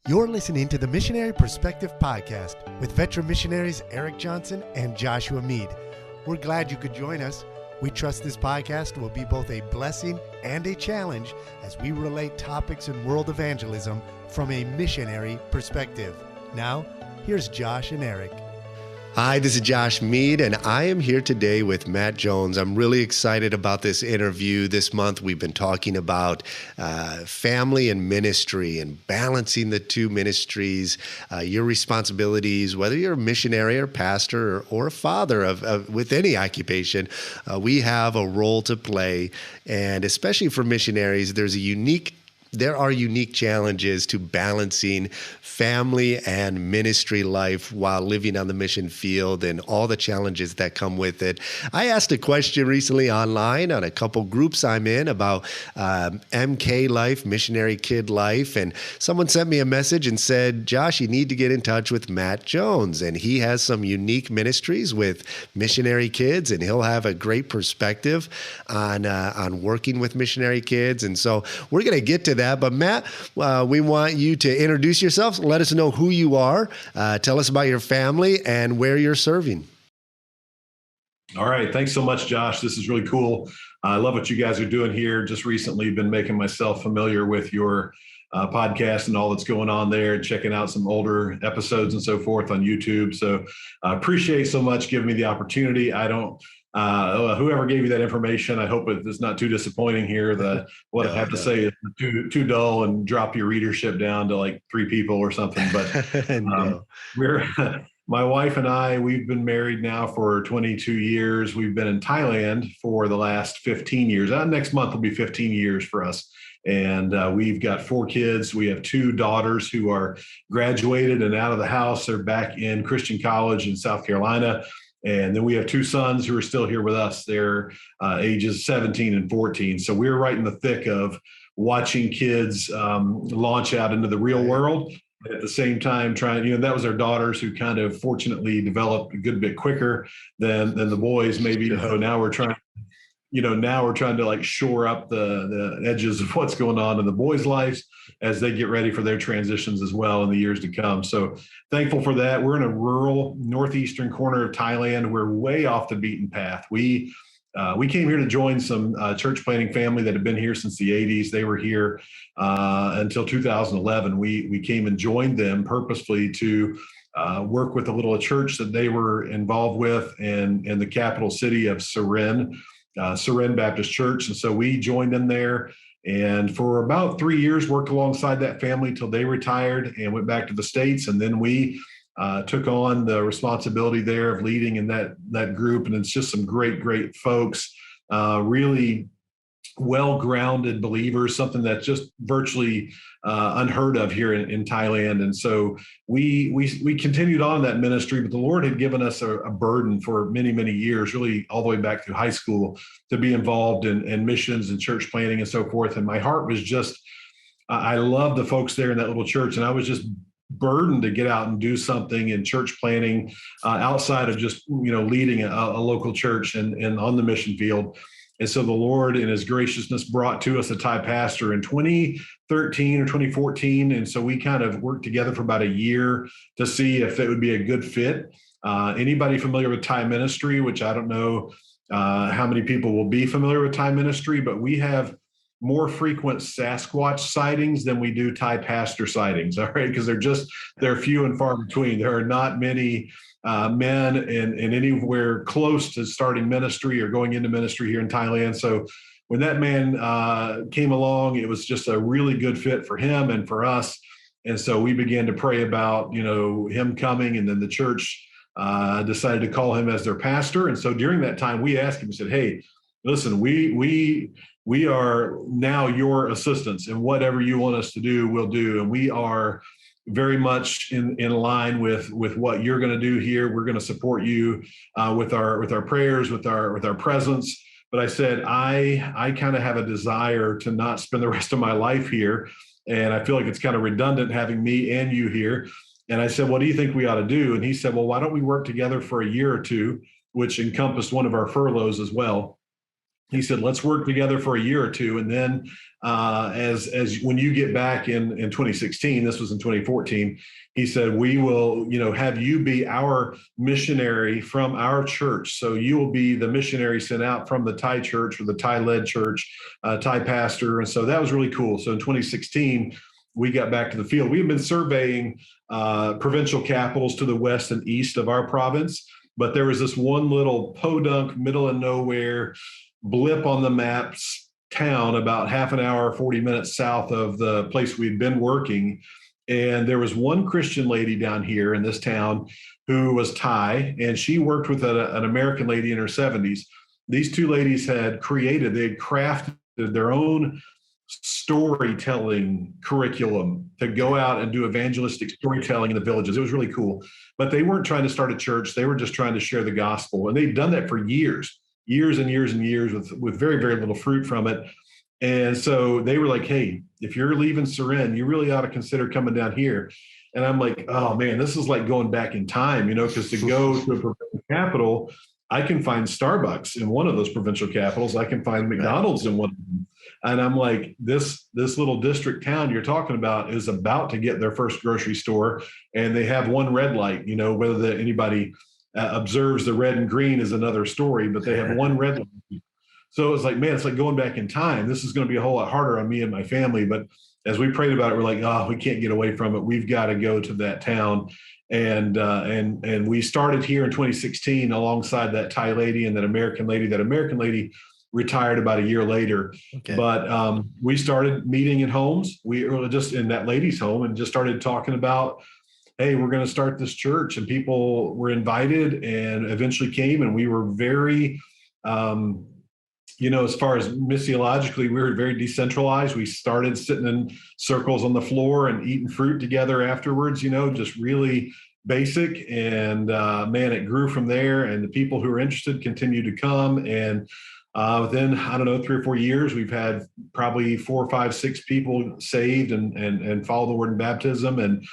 You're listening to the Missionary Perspective Podcast with veteran missionaries Eric Johnson and Joshua Mead. We're glad you could join us. We trust this podcast will be both a blessing and a challenge as we relate topics in world evangelism from a missionary perspective. Now, here's Josh and Eric. Hi, this is Josh Mead, and I am here today with Matt Jones. I'm really excited about this interview. This month, we've been talking about family and ministry and balancing the two ministries, your responsibilities, whether you're a missionary or pastor or a father with any occupation, we have a role to play. And especially for missionaries, there are unique challenges to balancing family and ministry life while living on the mission field and all the challenges that come with it. I asked a question recently online on a couple groups I'm in about MK life, missionary kid life, and someone sent me a message and said, Josh, you need to get in touch with Matt Jones, and he has some unique ministries with missionary kids, and he'll have a great perspective on working with missionary kids. And so we're going to get to that. But Matt, we want you to introduce yourself. Let us know who you are. Tell us about your family and where you're serving. All right. Thanks so much, Josh. This is really cool. I love what you guys are doing here. Just recently been making myself familiar with your podcast and all that's going on there, checking out some older episodes and so forth on YouTube. So I appreciate so much giving me the opportunity. Whoever gave you that information, I hope it's not too disappointing here. What I have to say is too dull and drop your readership down to like 3 people or something. But my wife and I, we've been married now for 22 years. We've been in Thailand for the last 15 years. Next month will be 15 years for us. And we've got 4 kids. We have 2 daughters who are graduated and out of the house. They're back in Christian college in South Carolina. And then we have 2 sons who are still here with us. They're ages 17 and 14. So we're right in the thick of watching kids launch out into the real world. At the same time, that was our daughters who kind of fortunately developed a good bit quicker than the boys maybe. So now we're trying to like shore up the edges of what's going on in the boys' lives as they get ready for their transitions as well in the years to come. So thankful for that. We're in a rural northeastern corner of Thailand. We're way off the beaten path. We came here to join some church planting family that had been here since the 80s. They were here until 2011. We came and joined them purposefully to work with a little church that they were involved with in the capital city of Surin Baptist Church. And so we joined them there. And for about 3 years, worked alongside that family till they retired and went back to the States. And then we took on the responsibility there of leading in that group. And it's just some great folks, really well-grounded believers, something that's just virtually unheard of here in Thailand. And so we continued on that ministry, but the Lord had given us a burden for many years, really all the way back through high school, to be involved in missions and church planting and so forth. And my heart was just, I love the folks there in that little church, and I was just burdened to get out and do something in church planting outside of just leading a local church and on the mission field. And so the Lord in his graciousness brought to us a Thai pastor in 2013 or 2014. And so we kind of worked together for about a year to see if it would be a good fit. Anybody familiar with Thai ministry, which I don't know how many people will be familiar with Thai ministry, but we have more frequent Sasquatch sightings than we do Thai pastor sightings, all right? Because they're few and far between. There are not many men in anywhere close to starting ministry or going into ministry here in Thailand. So when that man came along, it was just a really good fit for him and for us. And so we began to pray about, him coming, and then the church decided to call him as their pastor. And so during that time, we asked him, we said, hey, listen, we are now your assistants, and whatever you want us to do, we'll do. And we are very much in line with what you're going to do here. We're going to support you with our prayers, with our presence. But I said, I kind of have a desire to not spend the rest of my life here. And I feel like it's kind of redundant having me and you here. And I said, what do you think we ought to do? And he said, well, why don't we work together for a year or 2, which encompassed one of our furloughs as well. he said, let's work together for a year or two. And then as when you get back in 2016, this was in 2014, he said, we will, have you be our missionary from our church. So you will be the missionary sent out from the Thai church, or the Thai-led church, Thai pastor. And so that was really cool. So in 2016, we got back to the field. We've been surveying provincial capitals to the west and east of our province, but there was this one little podunk, middle of nowhere blip on the maps town about half an hour, 40 minutes south of the place we'd been working. And there was one Christian lady down here in this town who was Thai, and she worked with an American lady in her 70s. These two ladies they had crafted their own storytelling curriculum to go out and do evangelistic storytelling in the villages. It was really cool. But they weren't trying to start a church. They were just trying to share the gospel. And they'd done that for years and years and years with very, very little fruit from it. And so they were like, hey, if you're leaving Surin, you really ought to consider coming down here. And I'm like, oh man, this is like going back in time, because to go to a provincial capital, I can find Starbucks in one of those provincial capitals. I can find McDonald's in one of them. And I'm like, this little district town you're talking about is about to get their first grocery store. And they have one red light, whether anybody observes the red and green is another story, but they have one red light. So it was like, man, it's like going back in time. This is going to be a whole lot harder on me and my family. But as we prayed about it, we're like, oh, we can't get away from it. We've got to go to that town. And we started here in 2016 alongside that Thai lady and that American lady. That American lady retired about a year later. Okay. But we started meeting in homes. We were just in that lady's home and just started talking about, hey, we're going to start this church. And people were invited and eventually came. And we were very, as far as missiologically, we were very decentralized. We started sitting in circles on the floor and eating fruit together afterwards, just really basic. And man, it grew from there. And the people who were interested continued to come. And within, 3 or 4 years, we've had probably 4, 5, 6 people saved and follow the word in baptism. And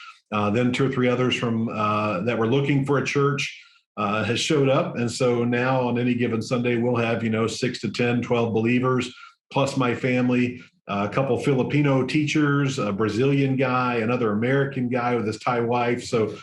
then 2 or 3 others from that were looking for a church has showed up. And so now on any given Sunday, we'll have, 6 to 10, 12 believers, plus my family, a couple Filipino teachers, a Brazilian guy, another American guy with his Thai wife. So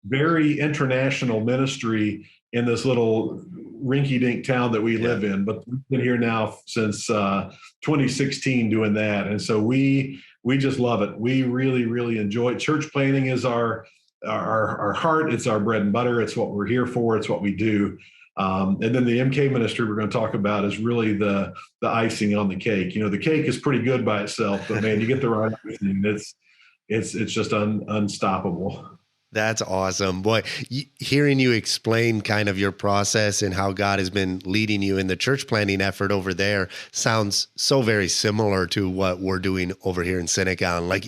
very international ministry in this little rinky-dink town that we live in. But we've been here now since 2016 doing that. And so we just love it. We really, really enjoy it. Church planting is our heart. It's our bread and butter. It's what we're here for. It's what we do. And then the MK ministry we're going to talk about is really the icing on the cake. The cake is pretty good by itself, but man, you get the right thing. It's just unstoppable. That's awesome. Boy, hearing you explain kind of your process and how God has been leading you in the church planting effort over there sounds so very similar to what we're doing over here in Senegal. Like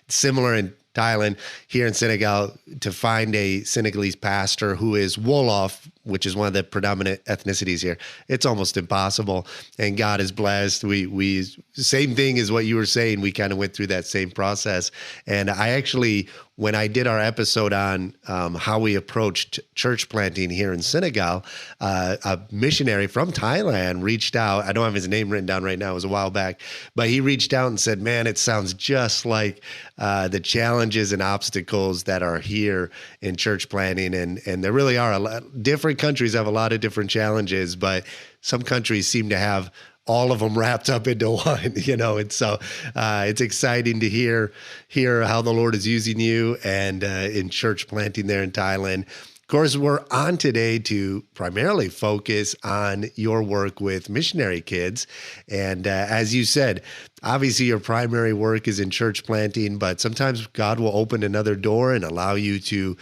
similar in Thailand, here in Senegal, to find a Senegalese pastor who is Wolof, which is one of the predominant ethnicities here, it's almost impossible. And God is blessed. We same thing as what you were saying. We kind of went through that same process. And I actually, when I did our episode on how we approached church planting here in Senegal, a missionary from Thailand reached out. I don't have his name written down right now. It was a while back. But he reached out and said, man, it sounds just like the challenges and obstacles that are here in church planting. And there really are a lot. Different countries have a lot of different challenges, but some countries seem to have all of them wrapped up into one, and so it's exciting to hear how the Lord is using you and in church planting there in Thailand. Of course, we're on today to primarily focus on your work with Missionary Kids. And as you said, obviously your primary work is in church planting, but sometimes God will open another door and allow you to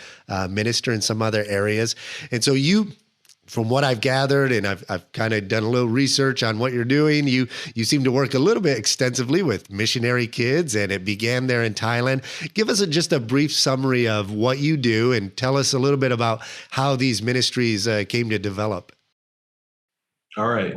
minister in some other areas. And so from what I've gathered, and I've kind of done a little research on what you're doing, you seem to work a little bit extensively with Missionary Kids, and it began there in Thailand. Give us just a brief summary of what you do and tell us a little bit about how these ministries came to develop. All right.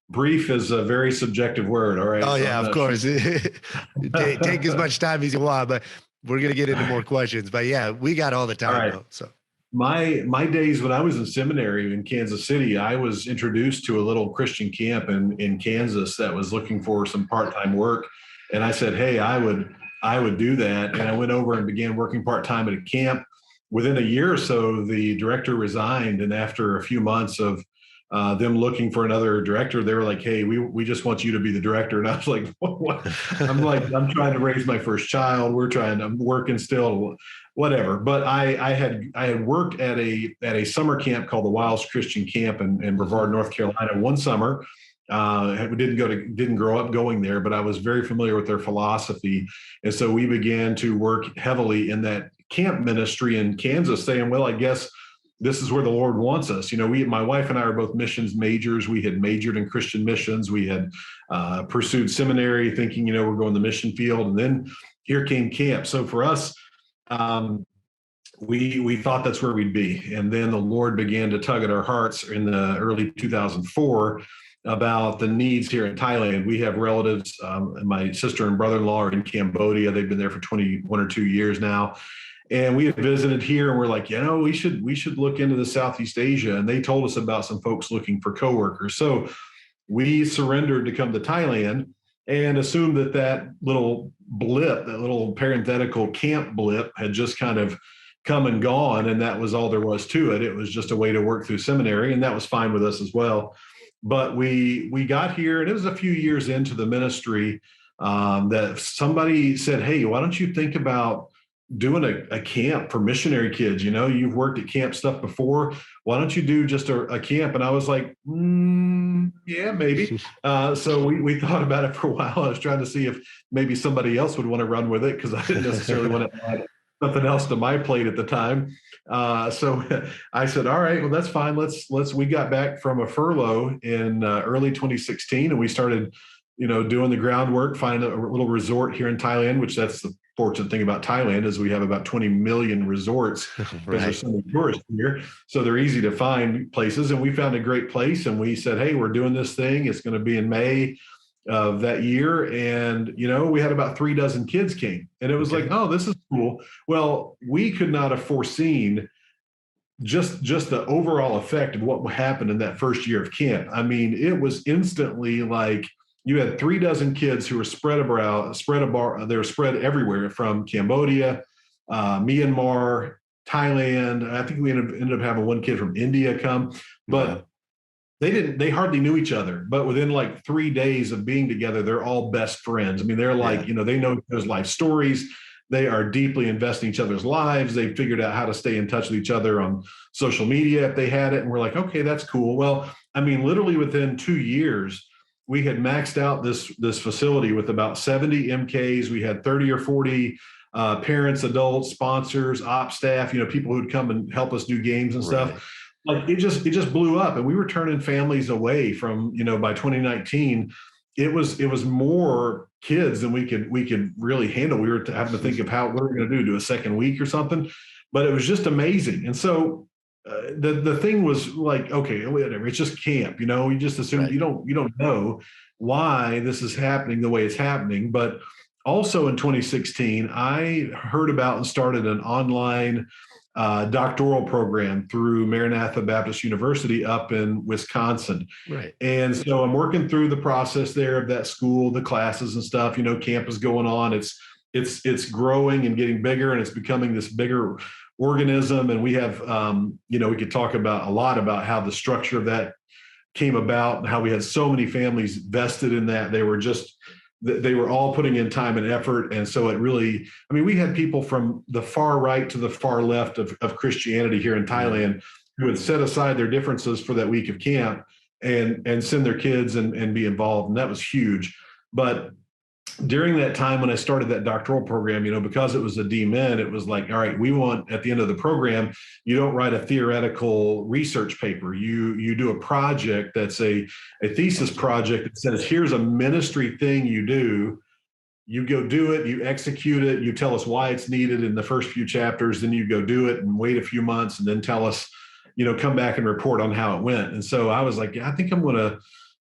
Brief is a very subjective word. All right. Oh, yeah, of course. Take as much time as you want, but we're going to get into more questions. But yeah, we got all the time. All right. Now, so. my days when I was in seminary in Kansas City, I was introduced to a little Christian camp in Kansas that was looking for some part-time work. And I said, hey, I would do that. And I went over and began working part-time at a camp. Within a year or so, the director resigned. And after a few months of them looking for another director, they were like, hey, we just want you to be the director. And I was like, what? I'm trying to raise my first child. I'm working still, whatever. But I had worked at a summer camp called the Wiles Christian Camp in Brevard, North Carolina, one summer. Didn't grow up going there, but I was very familiar with their philosophy. And so we began to work heavily in that camp ministry in Kansas, saying, well, I guess this is where the Lord wants us. My wife and I are both missions majors. We had majored in Christian missions. We had pursued seminary thinking, we're going the mission field. And then here came camp. So for us, we thought that's where we'd be. And then the Lord began to tug at our hearts in the early 2004 about the needs here in Thailand. We have relatives, my sister and brother-in-law are in Cambodia. They've been there for 21 or 2 years now. And we had visited here and we're like, we should look into the Southeast Asia. And they told us about some folks looking for coworkers. So we surrendered to come to Thailand and assumed that little blip, that little parenthetical camp blip had just kind of come and gone. And that was all there was to it. It was just a way to work through seminary. And that was fine with us as well. But we got here, and it was a few years into the ministry that somebody said, hey, why don't you think about doing a camp for missionary kids? You've worked at camp stuff before. Why don't you do just a camp? And I was like, yeah, maybe. So we thought about it for a while. I was trying to see if maybe somebody else would want to run with it, because I didn't necessarily want to add something else to my plate at the time. So I said, all right, well, that's fine. We got back from a furlough in early 2016, and we started, doing the groundwork, finding a little resort here in Thailand, which that's the fortunate thing about Thailand is we have about 20 million resorts because there's so many tourists here. So they're easy to find places. And we found a great place and we said, hey, we're doing this thing. It's going to be in May of that year. And, we had about 36 kids came, and it was like, oh, this is cool. Well, we could not have foreseen just the overall effect of what happened in that first year of camp. I mean, it was instantly like, you had 36 kids who were spread everywhere from Cambodia, Myanmar, Thailand. I think we ended up having one kid from India come, but they hardly knew each other. But within like 3 days of being together, they're all best friends. I mean, they're like, they know each other's life stories. They are deeply invested in each other's lives. They figured out how to stay in touch with each other on social media if they had it. And we're like, okay, that's cool. Well, I mean, literally within 2 years, we had maxed out this facility with about 70 MKs. We had 30 or 40 parents, adults, sponsors, op staff, people who'd come and help us do games and stuff. Like it just blew up, and we were turning families away from, by 2019, it was more kids than we could really handle. We were having to think of what we're going to do a second week or something, but it was just amazing. And so the thing was like, okay, whatever, it's just camp, you just assume you don't know why this is happening the way it's happening. But also in 2016, I heard about and started an online doctoral program through Maranatha Baptist University up in Wisconsin. Right. And so I'm working through the process there of that school, the classes and stuff, camp is going on. It's growing and getting bigger, and it's becoming this bigger organism. And we have, we could talk about a lot about how the structure of that came about and how we had so many families vested in that. They were all putting in time and effort. And so it really, we had people from the far right to the far left of Christianity here in Thailand who would set aside their differences for that week of camp and send their kids and be involved. And that was huge. But during that time when I started that doctoral program, because it was a DMin, it was like, all right, we want at the end of the program, you don't write a theoretical research paper. You do a project that's a thesis project that says, here's a ministry thing you do. You go do it, you execute it, you tell us why it's needed in the first few chapters, then you go do it and wait a few months and then tell us, come back and report on how it went. And so I was like, I think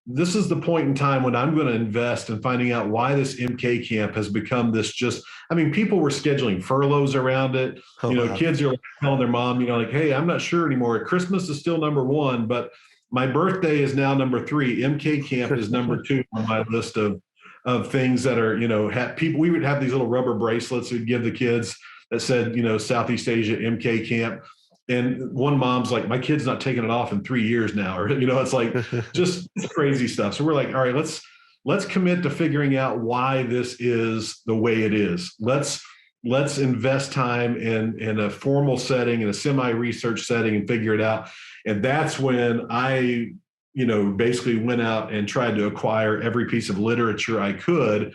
this is the point in time when I'm going to invest in finding out why this MK camp has become this just I mean, people were scheduling furloughs around it. Oh, wow. Kids are like telling their mom, like, hey, I'm not sure anymore. Christmas is still number one, but my birthday is now number three. MK camp is number two on my list of things that are, people, we would have these little rubber bracelets we'd give the kids that said, Southeast Asia MK camp. And one mom's like, my kid's not taking it off in 3 years now. Or, it's like just crazy stuff. So we're like, all right, let's commit to figuring out why this is the way it is. Let's invest time in a formal setting, in a semi-research setting, and figure it out. And that's when I, basically went out and tried to acquire every piece of literature I could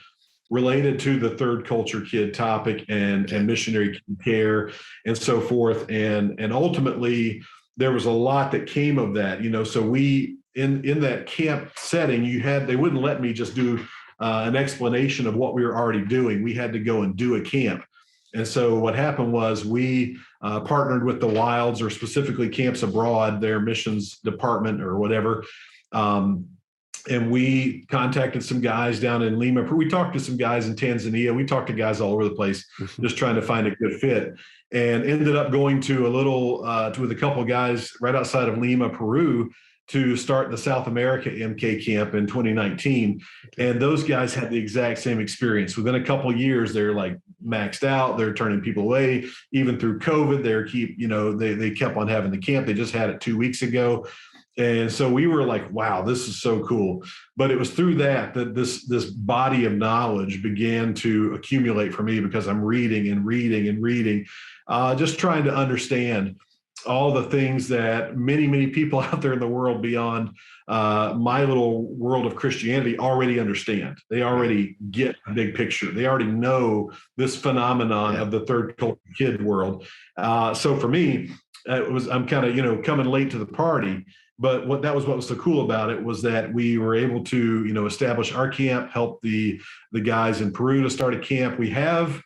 related to the third culture kid topic and missionary care and so forth. And ultimately there was a lot that came of that, so we, in that camp setting, they wouldn't let me just do an explanation of what we were already doing. We had to go and do a camp. And so what happened was we partnered with the Wilds, or specifically Camps Abroad, their missions department or whatever. And we contacted some guys down in Lima. We talked to some guys in Tanzania. We talked to guys all over the place, just trying to find a good fit, and ended up going to with a couple of guys right outside of Lima, Peru, to start the South America MK camp in 2019. And those guys had the exact same experience. Within a couple of years, they're like maxed out. They're turning people away. Even through COVID, they kept on having the camp. They just had it 2 weeks ago. And so we were like, wow, this is so cool. But it was through that this body of knowledge began to accumulate for me, because I'm reading and reading and reading, just trying to understand all the things that many, many people out there in the world beyond my little world of Christianity already understand. They already get a big picture. They already know this phenomenon of the third culture kid world. So for me, I'm kind of, coming late to the party. But what was so cool about it was that we were able to, establish our camp, help the guys in Peru to start a camp. We have,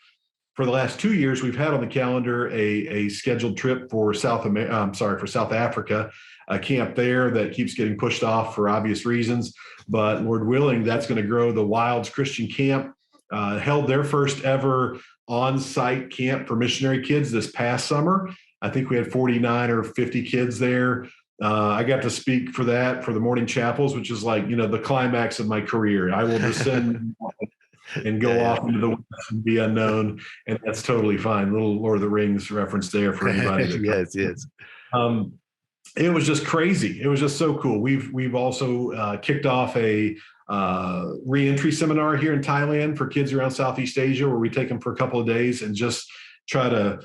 for the last 2 years, we've had on the calendar a scheduled trip for South Africa, a camp there that keeps getting pushed off for obvious reasons. But Lord willing, that's going to grow. The Wilds Christian Camp held their first ever on-site camp for missionary kids this past summer. I think we had 49 or 50 kids there. I got to speak for the morning chapels, which is like, the climax of my career. I will descend and go off into the west and be unknown. And that's totally fine. Little Lord of the Rings reference there for anybody. Yes. It was just crazy. It was just so cool. We've also kicked off a reentry seminar here in Thailand for kids around Southeast Asia, where we take them for a couple of days and just try to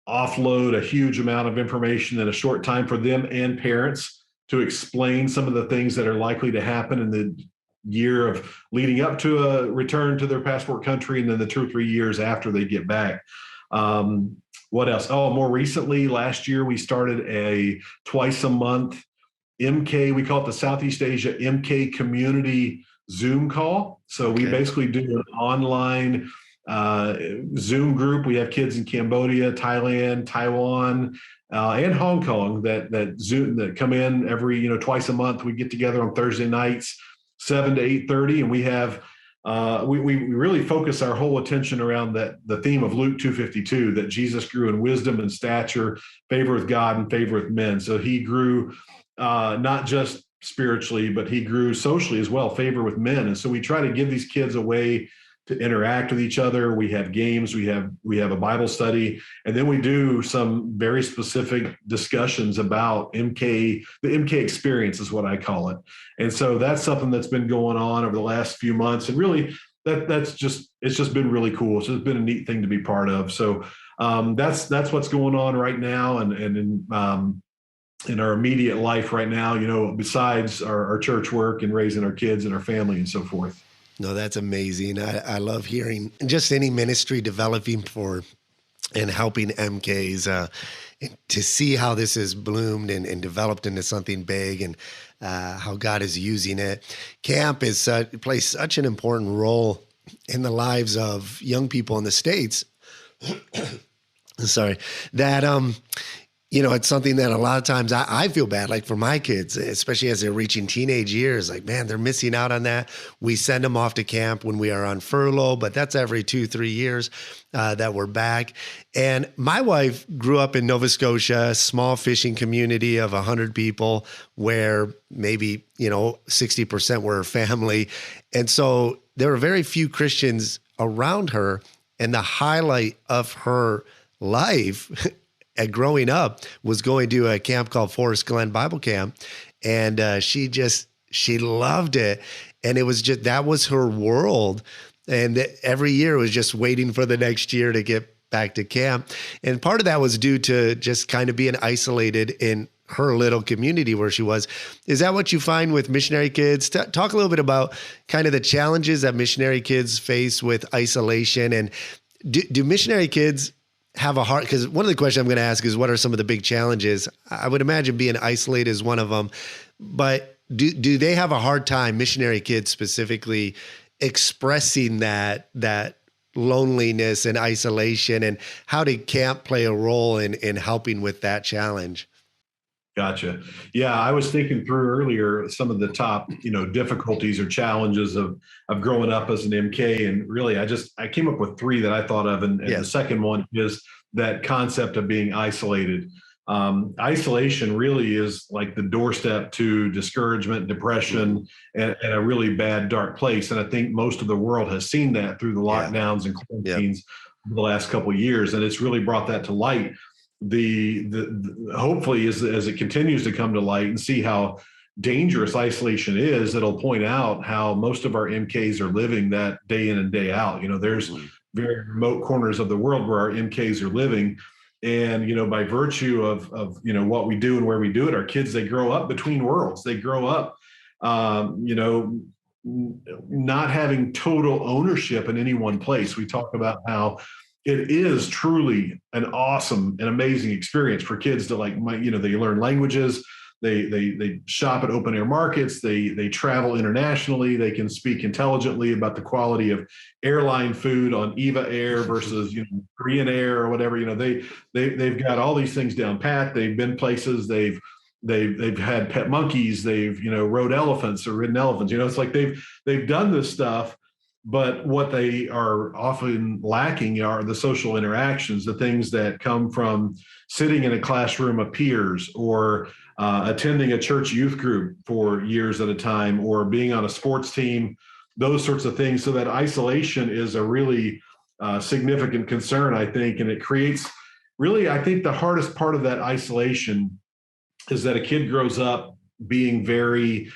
offload a huge amount of information in a short time for them and parents to explain some of the things that are likely to happen in the year of leading up to a return to their passport country, and then the 2 or 3 years after they get back. What else? Oh, more recently, last year, we started a twice a month MK, we call it the Southeast Asia MK Community Zoom call. So we basically do an online Zoom group. We have kids in Cambodia, Thailand, Taiwan, and Hong Kong that come in every, twice a month. We get together on Thursday nights, 7 to 8:30, and we have we really focus our whole attention around the theme of Luke 2:52, that Jesus grew in wisdom and stature, favor with God and favor with men. So he grew not just spiritually, but he grew socially as well, favor with men. And so we try to give these kids a way to interact with each other. We have games, we have a Bible study, and then we do some very specific discussions about the MK experience is what I call it. And so that's something that's been going on over the last few months. And really it's just been really cool. It's just been a neat thing to be part of. So that's what's going on right now. And in our immediate life right now, besides our church work and raising our kids and our family and so forth. No, that's amazing. I love hearing just any ministry developing for and helping MKs to see how this has bloomed and developed into something big, and how God is using it. Camp plays such an important role in the lives of young people in the States. Sorry, that It's something that a lot of times I feel bad, like for my kids, especially as they're reaching teenage years, like, man, they're missing out on that. We send them off to camp when we are on furlough, but that's every 2-3 years that we're back. And my wife grew up in Nova Scotia, small fishing community of 100 people where maybe, 60% were her family. And so there were very few Christians around her. And the highlight of her life and growing up was going to a camp called Forest Glen Bible Camp. And she loved it. And it was that was her world. And every year was just waiting for the next year to get back to camp. And part of that was due to just kind of being isolated in her little community where she was. Is that what you find with Missionary Kids? Talk a little bit about kind of the challenges that Missionary Kids face with isolation. And do Missionary Kids have a hard, because one of the questions I'm going to ask is, what are some of the big challenges? I would imagine being isolated is one of them, but do they have a hard time, Missionary Kids specifically, expressing that loneliness and isolation, and how did camp play a role in helping with that challenge? Gotcha. Yeah, I was thinking through earlier some of the top, difficulties or challenges of growing up as an MK, and really, I came up with 3 that I thought of, and the second one is that concept of being isolated. Isolation really is like the doorstep to discouragement, depression, and a really bad, dark place. And I think most of the world has seen that through the lockdowns and quarantines over the last couple of years, and it's really brought that to light. The hopefully as it continues to come to light and see how dangerous isolation is, it'll point out how most of our MKs are living that day in and day out. There's very remote corners of the world where our MKs are living. And, by virtue of what we do and where we do it, our kids, they grow up between worlds. They grow up, not having total ownership in any one place. We talk about how it is truly an awesome and amazing experience for kids to they learn languages, they shop at open air markets, they travel internationally, they can speak intelligently about the quality of airline food on Eva Air versus Korean Air or whatever. They've got all these things down pat. They've been places, they've had pet monkeys, they've rode elephants or ridden elephants. It's like they've done this stuff. But what they are often lacking are the social interactions, the things that come from sitting in a classroom of peers, or attending a church youth group for years at a time, or being on a sports team, those sorts of things. So that isolation is a really significant concern, I think. And it creates really, I think the hardest part of that isolation is that a kid grows up being very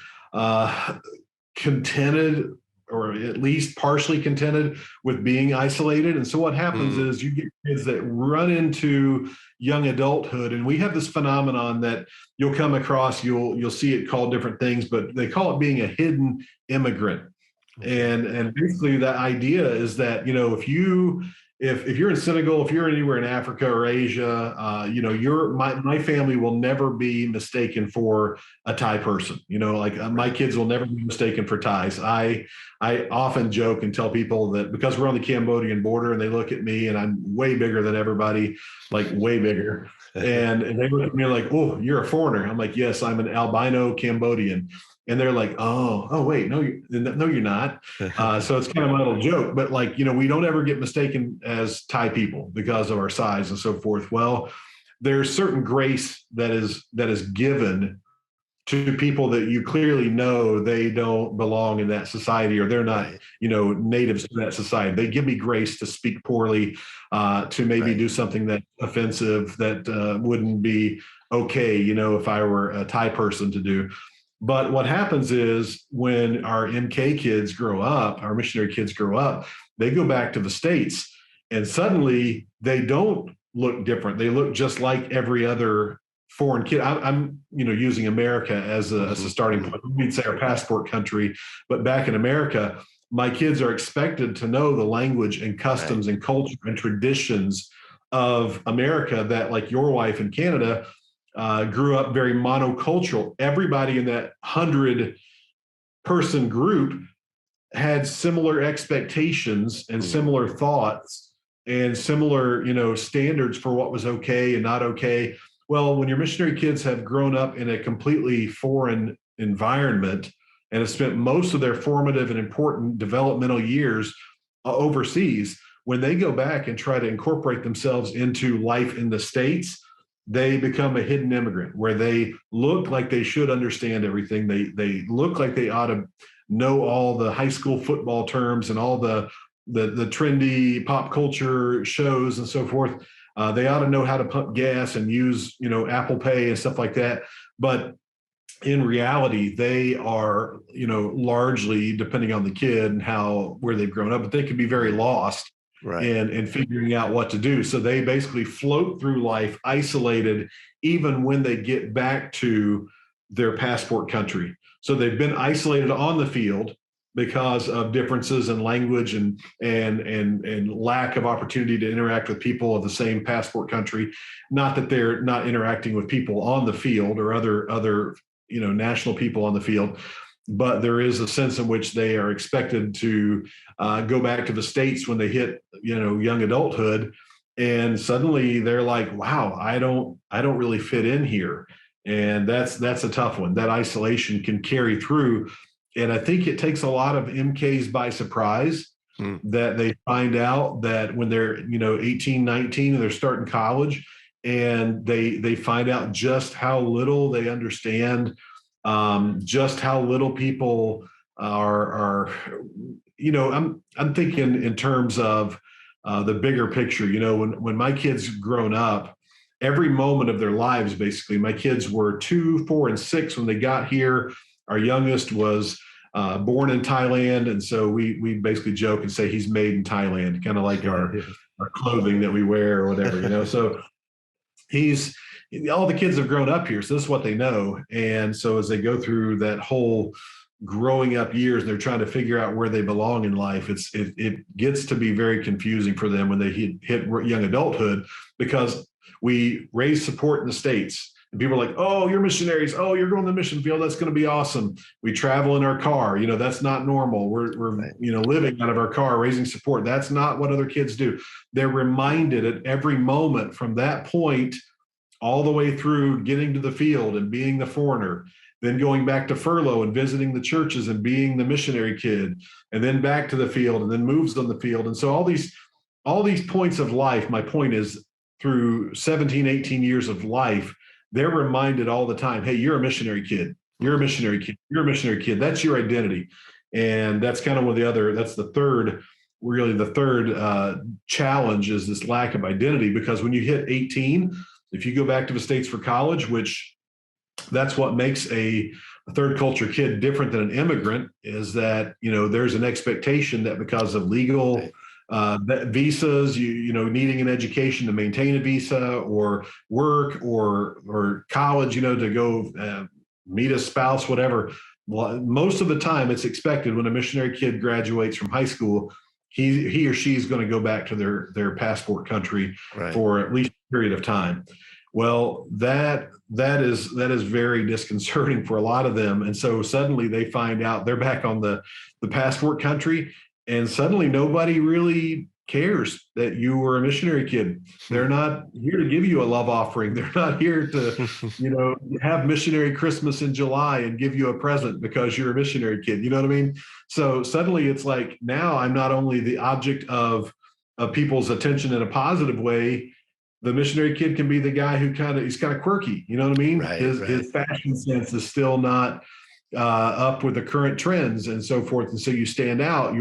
contented, or at least partially contented with being isolated. And so what happens is you get kids that run into young adulthood, and we have this phenomenon that you'll come across, you'll see it called different things, but they call it being a hidden immigrant. And basically the idea is that, if you're in Senegal, if you're anywhere in Africa or Asia, my family will never be mistaken for a Thai person. My kids will never be mistaken for Thais. I often joke and tell people that because we're on the Cambodian border and they look at me and I'm way bigger than everybody, like way bigger. And they look at me like, "Oh, you're a foreigner." I'm like, "Yes, I'm an albino Cambodian." And they're like, oh, wait, no, you're not. So it's kind of a little joke, but we don't ever get mistaken as Thai people because of our size and so forth. Well, there's certain grace that is given to people that you clearly know they don't belong in that society, or they're not, natives to that society. They give me grace to speak poorly, to maybe do something that's offensive that wouldn't be okay, if I were a Thai person to do. But what happens is when our MK kids grow up, our missionary kids grow up, they go back to the States, and suddenly they don't look different. They look just like every other foreign kid. I'm using America as a starting point. We'd say our passport country, but back in America, my kids are expected to know the language and customs and culture and traditions of America that, like your wife in Canada, grew up very monocultural. Everybody in that 100-person group had similar expectations and similar thoughts and similar, standards for what was okay and not okay. Well, when your missionary kids have grown up in a completely foreign environment and have spent most of their formative and important developmental years overseas, when they go back and try to incorporate themselves into life in the States, they become a hidden immigrant where they look like they should understand everything. They look like they ought to know all the high school football terms and all the trendy pop culture shows and so forth. They ought to know how to pump gas and use, Apple Pay and stuff like that. But in reality, they are, largely depending on the kid and where they've grown up, but they can be very lost in figuring out what to do. So they basically float through life isolated, even when they get back to their passport country. So they've been isolated on the field because of differences in language and lack of opportunity to interact with people of the same passport country. Not that they're not interacting with people on the field or other national people on the field, but there is a sense in which they are expected to go back to the States when they hit young adulthood, and suddenly they're like, wow, I don't really fit in here. And that's a tough one. That isolation can carry through. And I think it takes a lot of MKs by surprise that they find out that when they're 18, 19 and they're starting college, and they find out just how little they understand, just how little people are I'm thinking in terms of the bigger picture. When my kids grown up, every moment of their lives, basically, my kids were 2, 4, and 6 when they got here. Our youngest was born in Thailand, and so we basically joke and say he's made in Thailand, kind of like our clothing that we wear or whatever. So all the kids have grown up here, so this is what they know. And so as they go through that whole growing up years, and they're trying to figure out where they belong in life, it gets to be very confusing for them when they hit young adulthood, because we raise support in the States. And people are like, oh, you're missionaries. Oh, you're going to the mission field. That's going to be awesome. We travel in our car. That's not normal. We're living out of our car, raising support. That's not what other kids do. They're reminded at every moment from that point all the way through getting to the field and being the foreigner, then going back to furlough and visiting the churches and being the missionary kid, and then back to the field, and then moves on the field. And so all these points of life, my point is, through 17, 18 years of life, they're reminded all the time, hey, you're a missionary kid. You're a missionary kid. You're a missionary kid. That's your identity. And that's kind of that's the third challenge, is this lack of identity. Because when you hit 18, if you go back to the States for college, which that's what makes a third culture kid different than an immigrant, is that, there's an expectation that because of legal visas, needing an education to maintain a visa, or work or college, to go meet a spouse, whatever. Well, most of the time it's expected when a missionary kid graduates from high school, he or she's going to go back to their passport country for at least a period of time. Well, that is very disconcerting for a lot of them. And so suddenly they find out they're back on the passport country, and suddenly nobody really cares that you were a missionary kid. They're not here to give you a love offering. They're not here to, have missionary Christmas in July and give you a present because you're a missionary kid. You know what I mean? So suddenly it's like, now I'm not only the object of people's attention in a positive way. The missionary kid can be the guy who he's kind of quirky. You know what I mean? His fashion sense is still not up with the current trends and so forth. And so you stand out.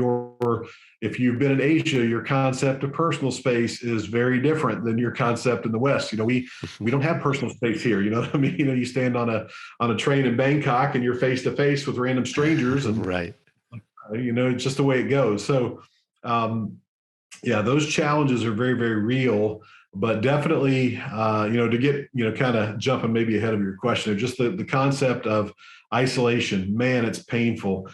If you've been in Asia, your concept of personal space is very different than your concept in the West. We don't have personal space here. You know what I mean? You stand on a train in Bangkok and you're face to face with random strangers, and it's just the way it goes. So those challenges are very, very real. But definitely, to get, kind of jumping maybe ahead of your question, just the concept of isolation, man, it's painful.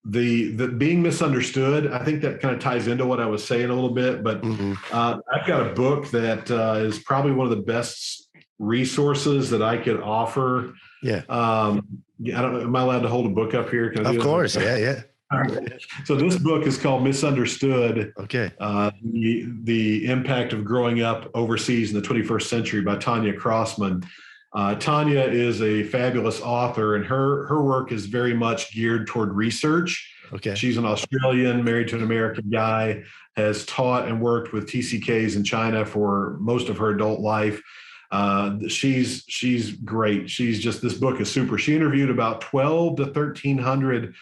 The being misunderstood, I think that kind of ties into what I was saying a little bit. But I've got a book that is probably one of the best resources that I could offer. Yeah. I don't know. Am I allowed to hold a book up here? Of course. Yeah. All right. So this book is called Misunderstood. Okay. The Impact of Growing Up Overseas in the 21st Century by Tanya Crossman. Tanya is a fabulous author, and her work is very much geared toward research. Okay. She's an Australian, married to an American guy, has taught and worked with TCKs in China for most of her adult life. She's great. This book is super. She interviewed about 12 to 1,300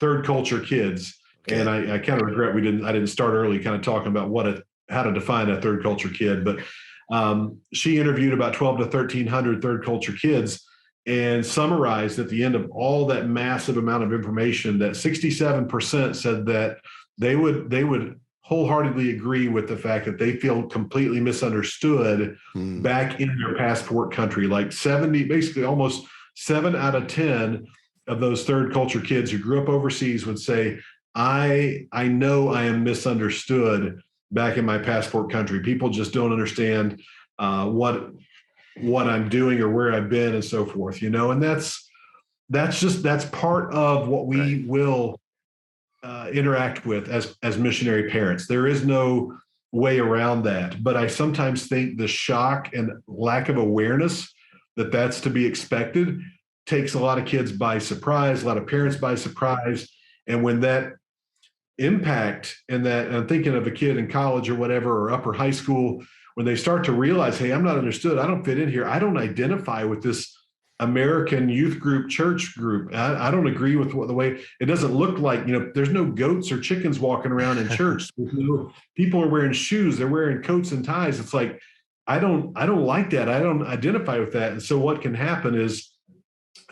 third culture kids. Okay. And I kind of regret I didn't start early kind of talking about how to define a third culture kid, but she interviewed about 12 to 1,300 third culture kids and summarized at the end of all that massive amount of information that 67% said that they would wholeheartedly agree with the fact that they feel completely misunderstood back in their passport country. Like basically almost 7 out of 10 of those third culture kids who grew up overseas would say, I know I am misunderstood back in my passport country. People just don't understand what I'm doing or where I've been and so forth, and that's part of what we will interact with as missionary parents. There is no way around that. But I sometimes think the shock and lack of awareness that that's to be expected takes a lot of kids by surprise, a lot of parents by surprise. And when that impact and I'm thinking of a kid in college or whatever, or upper high school, when they start to realize, hey, I'm not understood. I don't fit in here. I don't identify with this American youth group, church group. I don't agree with the way it doesn't look like, there's no goats or chickens walking around in church. People are wearing shoes. They're wearing coats and ties. It's like, I don't like that. I don't identify with that. And so what can happen is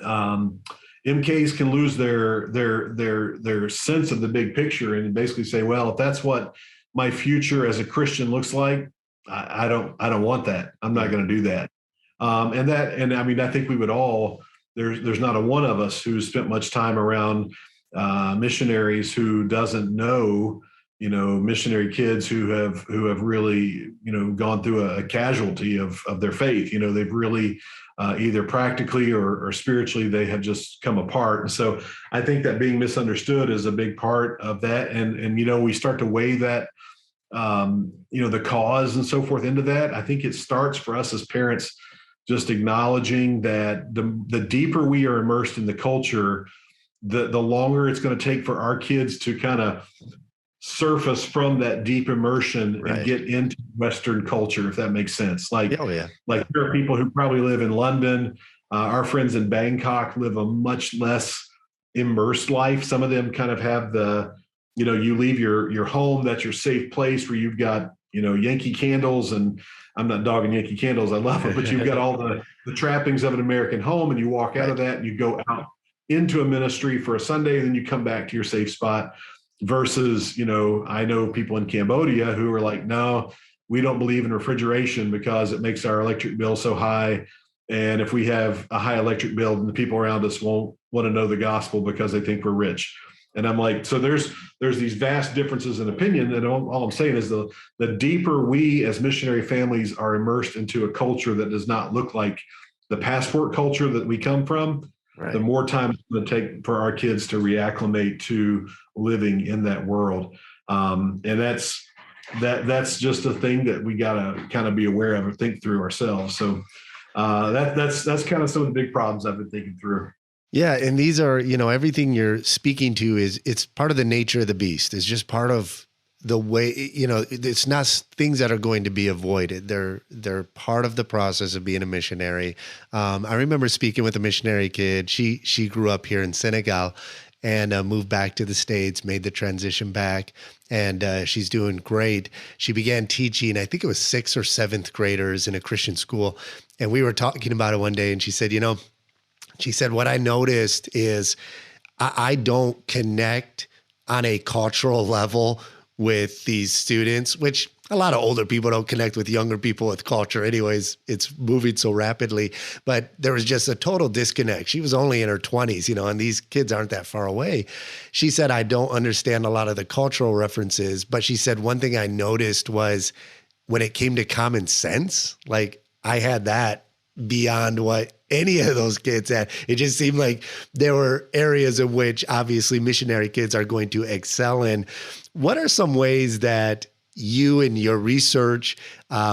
MKs can lose their sense of the big picture and basically say, well, if that's what my future as a Christian looks like, I don't want that. I'm not going to do that. I think we would all, there's not a one of us who's spent much time around missionaries who doesn't know, missionary kids who have really, gone through a casualty of their faith. They've really either practically or spiritually, they have just come apart. And so I think that being misunderstood is a big part of that. And we start to weigh that, the cause and so forth into that. I think it starts for us as parents just acknowledging that the deeper we are immersed in the culture, the longer it's going to take for our kids to kind of surface from that deep immersion and get into Western culture, if that makes sense. Like there are people who probably live in London. Our friends in Bangkok live a much less immersed life. Some of them kind of have you leave your home, that's your safe place where you've got, Yankee candles, and I'm not dogging Yankee candles. I love it, but you've got all the trappings of an American home, and you walk out of that and you go out into a ministry for a Sunday, and then you come back to your safe spot. Versus, I know people in Cambodia who are like, no, we don't believe in refrigeration because it makes our electric bill so high. And if we have a high electric bill, then the people around us won't want to know the gospel because they think we're rich. And I'm like, so there's these vast differences in opinion. And all I'm saying is the deeper we as missionary families are immersed into a culture that does not look like the passport culture that we come from, the more time it's going to take for our kids to reacclimate to living in that world. And that's just a thing that we got to kind of be aware of and think through ourselves. So that's kind of some of the big problems I've been thinking through. Yeah. And these are, everything you're speaking to it's part of the nature of the beast. It's just part of the way, it's not things that are going to be avoided. They're part of the process of being a missionary. I remember speaking with a missionary kid. She grew up here in Senegal and moved back to the States, made the transition back, and she's doing great. She began teaching, I think it was 6th or 7th graders in a Christian school. And we were talking about it one day, and she said, what I noticed is I don't connect on a cultural level with these students, which a lot of older people don't connect with younger people with culture anyways. It's moving so rapidly, but there was just a total disconnect. She was only in her 20s, and these kids aren't that far away. She said, I don't understand a lot of the cultural references, but she said, one thing I noticed was when it came to common sense, like I had that beyond what any of those kids had. It just seemed like there were areas in which obviously missionary kids are going to excel in. What are some ways that you in your research,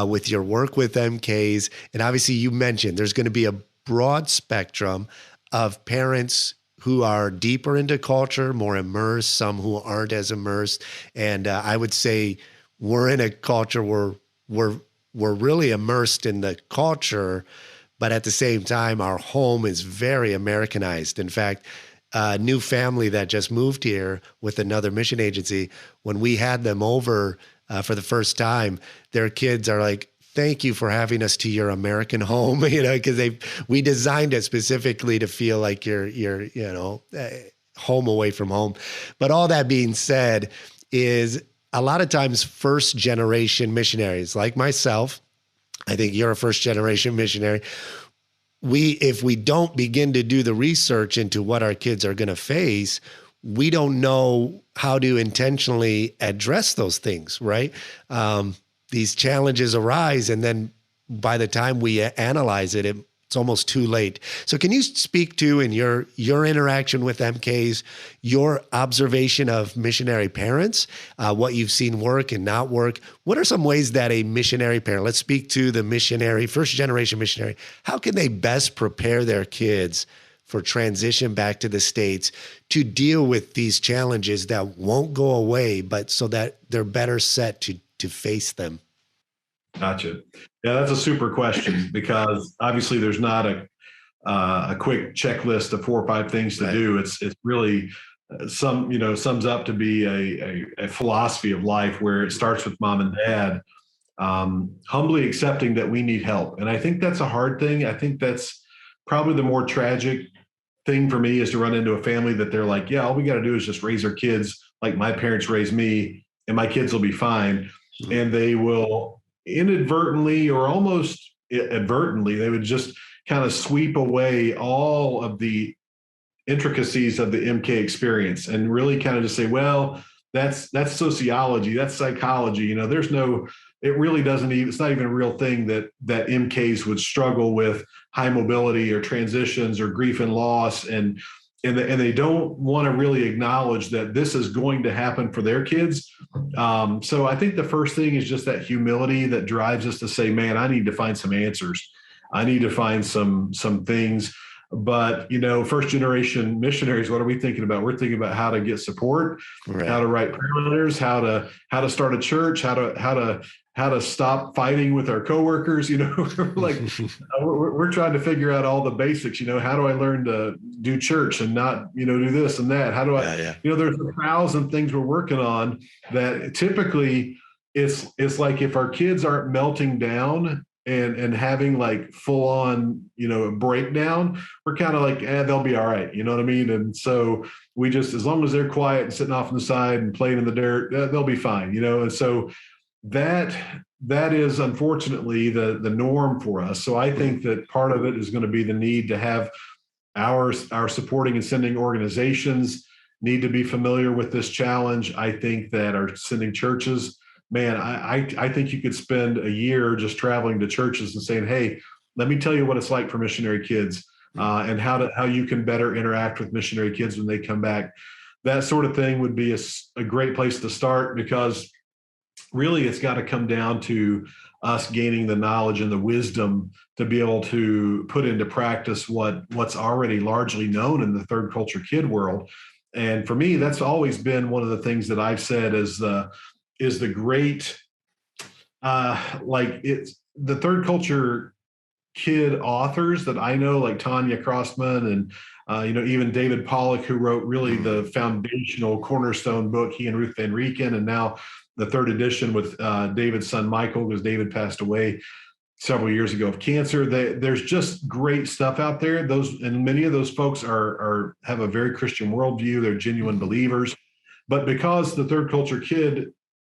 with your work with MKs, and obviously you mentioned there's going to be a broad spectrum of parents who are deeper into culture, more immersed, some who aren't as immersed. And I would say we're in a culture where we're really immersed in the culture, but at the same time, our home is very Americanized. In fact, a new family that just moved here with another mission agency, when we had them over for the first time, their kids are like, thank you for having us to your American home, because we designed it specifically to feel like you're home away from home. But all that being said is a lot of times first generation missionaries like myself, I think you're a first generation missionary. If we don't begin to do the research into what our kids are going to face, we don't know how to intentionally address those things, right? These challenges arise, and then by the time we analyze it, it's almost too late. So can you speak to, in your interaction with MKs, your observation of missionary parents, what you've seen work and not work? What are some ways that a missionary parent, let's speak to the missionary, first generation missionary, how can they best prepare their kids for transition back to the States to deal with these challenges that won't go away, but so that they're better set to face them? Gotcha. Yeah, that's a super question, because obviously there's not a quick checklist of 4 or 5 things to do. It's really sums up to be a philosophy of life where it starts with mom and dad, humbly accepting that we need help. And I think that's a hard thing. I think that's probably the more tragic thing for me, is to run into a family that they're like, yeah, all we got to do is just raise our kids like my parents raised me, and my kids will be fine. And they will inadvertently or almost advertently, they would just kind of sweep away all of the intricacies of the MK experience and really kind of just say, well, that's sociology, that's psychology. It really doesn't even, it's not even a real thing that MKs would struggle with high mobility or transitions or grief and loss. And they don't want to really acknowledge that this is going to happen for their kids. So I think the first thing is just that humility that drives us to say, man, I need to find some answers. I need to find some things. But, first generation missionaries, what are we thinking about? We're thinking about how to get support, right, how to write prayer letters, how to start a church, how to stop fighting with our coworkers. Like we're trying to figure out all the basics. How do I learn to do church and not, do this and that? How do I, there's 1,000 things we're working on that typically it's like if our kids aren't melting down and having like full on, breakdown, we're kind of like, they'll be all right. You know what I mean? And so we just, as long as they're quiet and sitting off on the side and playing in the dirt, they'll be fine, And so that is unfortunately the norm for us. So I think that part of it is going to be the need to have our supporting and sending organizations need to be familiar with this challenge. I think that our sending churches, man, I think you could spend a year just traveling to churches and saying, hey, let me tell you what it's like for missionary kids, and how you can better interact with missionary kids when they come back. That sort of thing would be a great place to start, because really it's got to come down to us gaining the knowledge and the wisdom to be able to put into practice what's already largely known in the third culture kid world. And for me, that's always been one of the things that I've said is the great, it's the third culture kid authors that I know, like Tanya Crossman and, even David Pollock, who wrote really the foundational cornerstone book, he and Ruth Van Rieken, and now the third edition with David's son, Michael, because David passed away several years ago of cancer. There's just great stuff out there. And many of those folks have a very Christian worldview. They're genuine believers. But because the third culture kid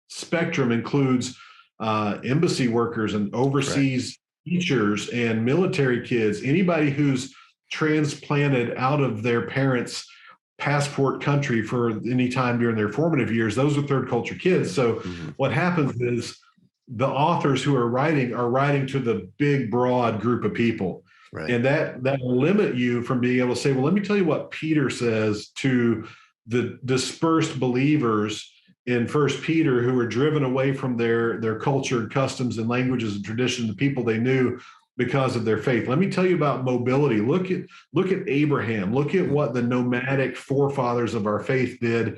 spectrum includes embassy workers and overseas teachers and military kids, anybody who's transplanted out of their parents' passport country for any time during their formative years, those are third culture kids. So what happens is the authors who are writing to the big, broad group of people. Right. And that will limit you from being able to say, well, let me tell you what Peter says to the dispersed believers in First Peter who were driven away from their culture and customs and languages and traditions, the people they knew because of their faith. Let me tell you about mobility. Look at Abraham. Look at what the nomadic forefathers of our faith did.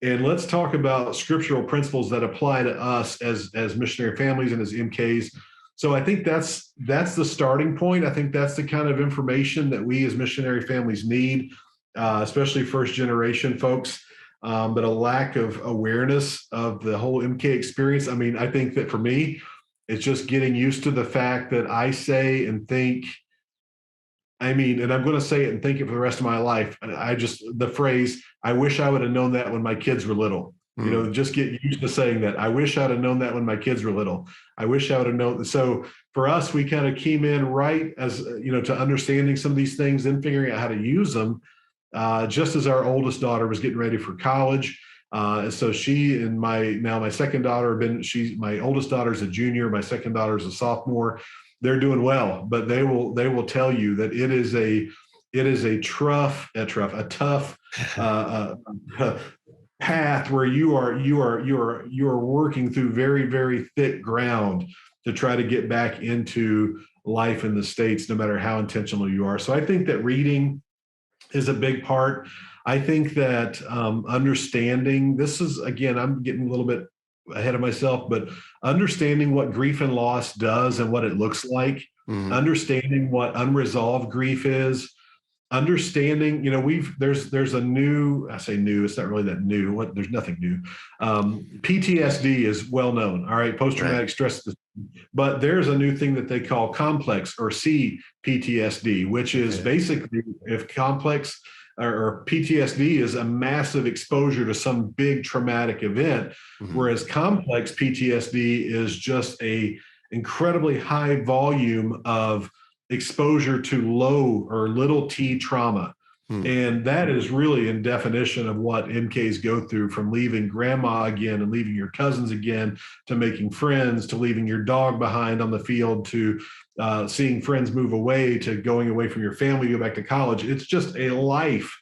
And let's talk about scriptural principles that apply to us as missionary families and as MKs. So I think that's the starting point. I think that's the kind of information that we as missionary families need, especially first generation folks, but a lack of awareness of the whole MK experience. I mean, I think that for me, it's just getting used to the fact that I say and think, and I'm going to say it and think it for the rest of my life. The phrase, I wish I would have known that when my kids were little. Just get used to saying that. I wish I'd have known that when my kids were little. I wish I would have known. So for us, we kind of came in right as, to understanding some of these things and figuring out how to use them, just as our oldest daughter was getting ready for college. So she and my second daughter my oldest daughter is a junior. My second daughter is a sophomore. They're doing well, but they will tell you that it is a tough path where you are working through very, very thick ground to try to get back into life in the States, no matter how intentional you are. So I think that reading is a big part. I think that understanding, this is, again, I'm getting a little bit ahead of myself, but understanding what grief and loss does and what it looks like, understanding what unresolved grief is, understanding, there's a new, I say new, it's not really that new. There's nothing new. PTSD is well known. All right. Post-traumatic stress. But there's a new thing that they call complex or CPTSD, which is basically if complex or PTSD is a massive exposure to some big traumatic event, whereas complex PTSD is just a incredibly high volume of exposure to low or little t trauma. And that is really in definition of what MKs go through, from leaving grandma again and leaving your cousins again, to making friends, to leaving your dog behind on the field, to seeing friends move away, to going away from your family, go back to college. It's just a life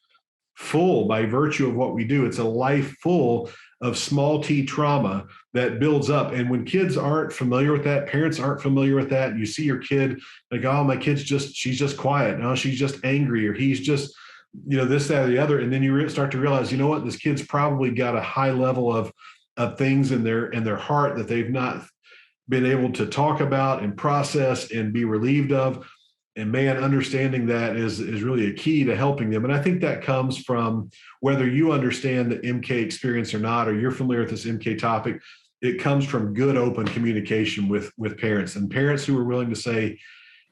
full, by virtue of what we do, it's a life full of small t trauma that builds up. And when kids aren't familiar with that, parents aren't familiar with that, you see your kid like, oh, my kid's she's just quiet. No, she's just angry, or he's just, this, that, or the other. And then you start to realize, what, this kid's probably got a high level of things in their heart that they've not been able to talk about and process and be relieved of. And man, understanding that is really a key to helping them. And I think that comes from whether you understand the MK experience or not, or you're familiar with this MK topic, it comes from good open communication with parents, and parents who are willing to say,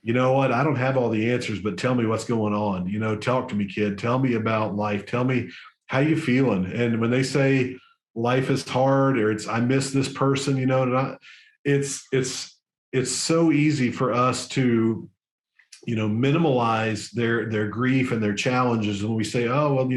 you know what, I don't have all the answers, but tell me what's going on. Talk to me, kid. Tell me about life. Tell me how you feeling. And when they say life is hard, or I miss this person, it's so easy for us to minimize their grief and their challenges. And we say, oh, well,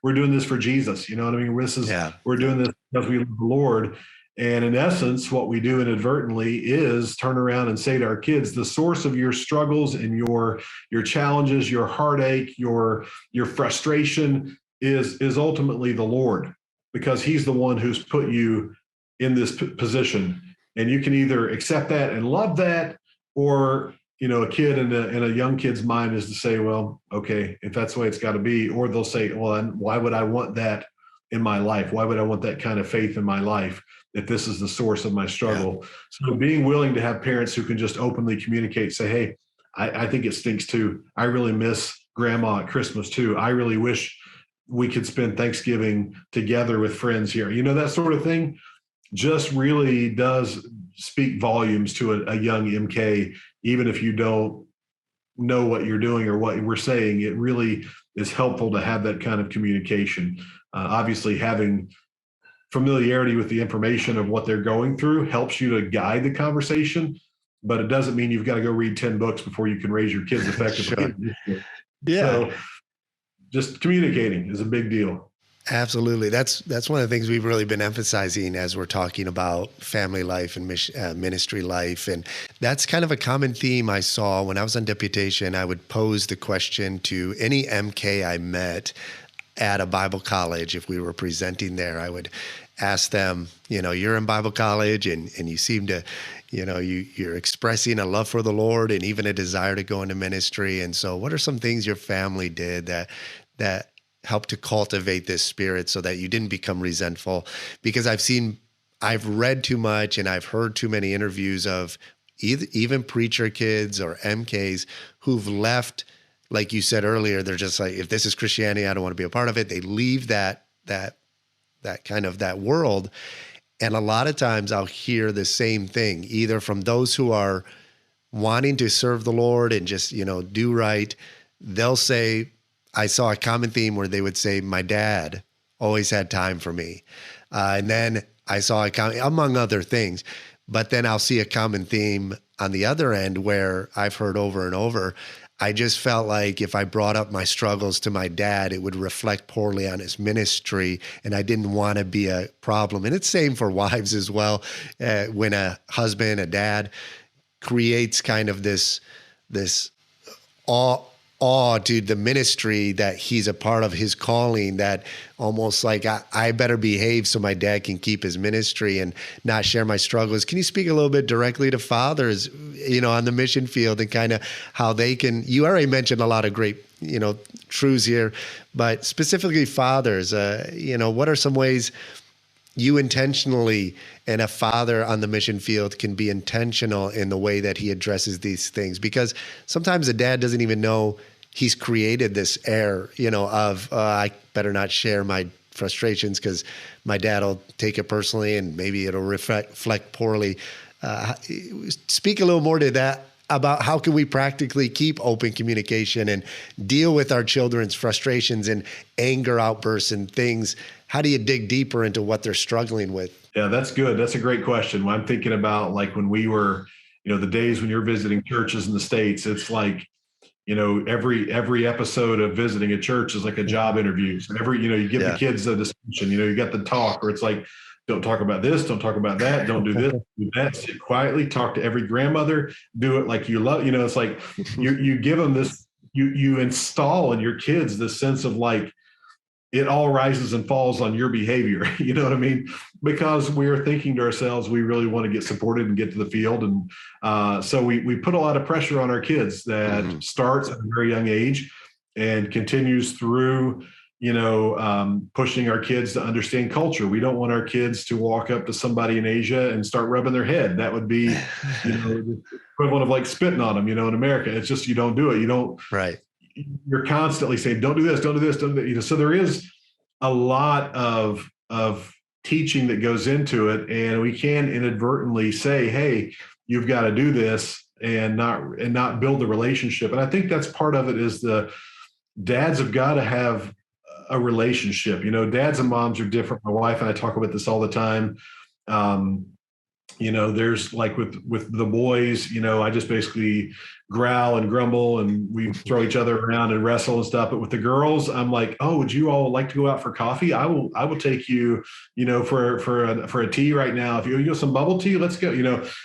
we're doing this for Jesus. You know what I mean? We're doing this because we love the Lord. And in essence, what we do inadvertently is turn around and say to our kids, the source of your struggles and your challenges, your heartache, your frustration is ultimately the Lord, because he's the one who's put you in this position. And you can either accept that and love that, or a kid in a young kid's mind is to say, well, okay, if that's the way it's got to be. Or they'll say, well, why would I want that in my life? Why would I want that kind of faith in my life if this is the source of my struggle? Yeah. So being willing to have parents who can just openly communicate, say, hey, I think it stinks too. I really miss grandma at Christmas too. I really wish we could spend Thanksgiving together with friends here. That sort of thing just really does speak volumes to a young MK. Even if you don't know what you're doing or what we're saying, it really is helpful to have that kind of communication. Obviously, having familiarity with the information of what they're going through helps you to guide the conversation, but it doesn't mean you've got to go read 10 books before you can raise your kids effectively. Sure. Yeah. So just communicating is a big deal. Absolutely. That's one of the things we've really been emphasizing as we're talking about family life and ministry life. And that's kind of a common theme I saw when I was on deputation. I would pose the question to any MK I met at a Bible college. If we were presenting there, I would ask them, you're in Bible college and you seem to, you're expressing a love for the Lord and even a desire to go into ministry. And so what are some things your family did that help to cultivate this spirit so that you didn't become resentful? Because I've read too much and I've heard too many interviews of even preacher kids or MKs who've left, like you said earlier, they're just like, if this is Christianity, I don't want to be a part of it. They leave that kind of that world. And a lot of times I'll hear the same thing, either from those who are wanting to serve the Lord and just, do right. They'll say, I saw a common theme where they would say, my dad always had time for me. And then I saw among other things, but then I'll see a common theme on the other end where I've heard over and over, I just felt like if I brought up my struggles to my dad, it would reflect poorly on his ministry, and I didn't want to be a problem. And it's same for wives as well. When a husband, a dad creates kind of this awe to the ministry that he's a part of, his calling, that almost like I better behave so my dad can keep his ministry and not share my struggles. Can you speak a little bit directly to fathers, on the mission field and kind of how they can, you already mentioned a lot of great, truths here, but specifically fathers, what are some ways you intentionally, and a father on the mission field can be intentional in the way that he addresses these things? Because sometimes a dad doesn't even know he's created this air, of I better not share my frustrations because my dad will take it personally and maybe it'll reflect poorly. Speak a little more to that about how can we practically keep open communication and deal with our children's frustrations and anger outbursts and things. How do you dig deeper into what they're struggling with? Yeah, that's good. That's a great question. When I'm thinking about like when we were, the days when you're visiting churches in the States, it's like, every episode of visiting a church is like a job interview. So you give the kids a discussion, you got the talk, or it's like, don't talk about this, don't talk about that, don't do this, do that, sit quietly, talk to every grandmother, do it like you love, it's like you give them this, you install in your kids this sense of like, it all rises and falls on your behavior. You know what I mean? Because we're thinking to ourselves, we really want to get supported and get to the field. And so we put a lot of pressure on our kids that starts at a very young age and continues through, pushing our kids to understand culture. We don't want our kids to walk up to somebody in Asia and start rubbing their head. That would be, the equivalent of like spitting on them, in America. It's just, you don't do it. You don't. Right. You're constantly saying, don't do this, don't do this, don't do that. So there is a lot of teaching that goes into it, and we can inadvertently say, hey, you've got to do this and not build the relationship. And I think that's part of it is the dads have got to have a relationship. Dads and moms are different. My wife and I talk about this all the time. There's like with the boys, I just basically growl and grumble and we throw each other around and wrestle and stuff. But with the girls, I'm like, oh, would you all like to go out for coffee? I will take you, for a tea right now. If you some bubble tea, let's go.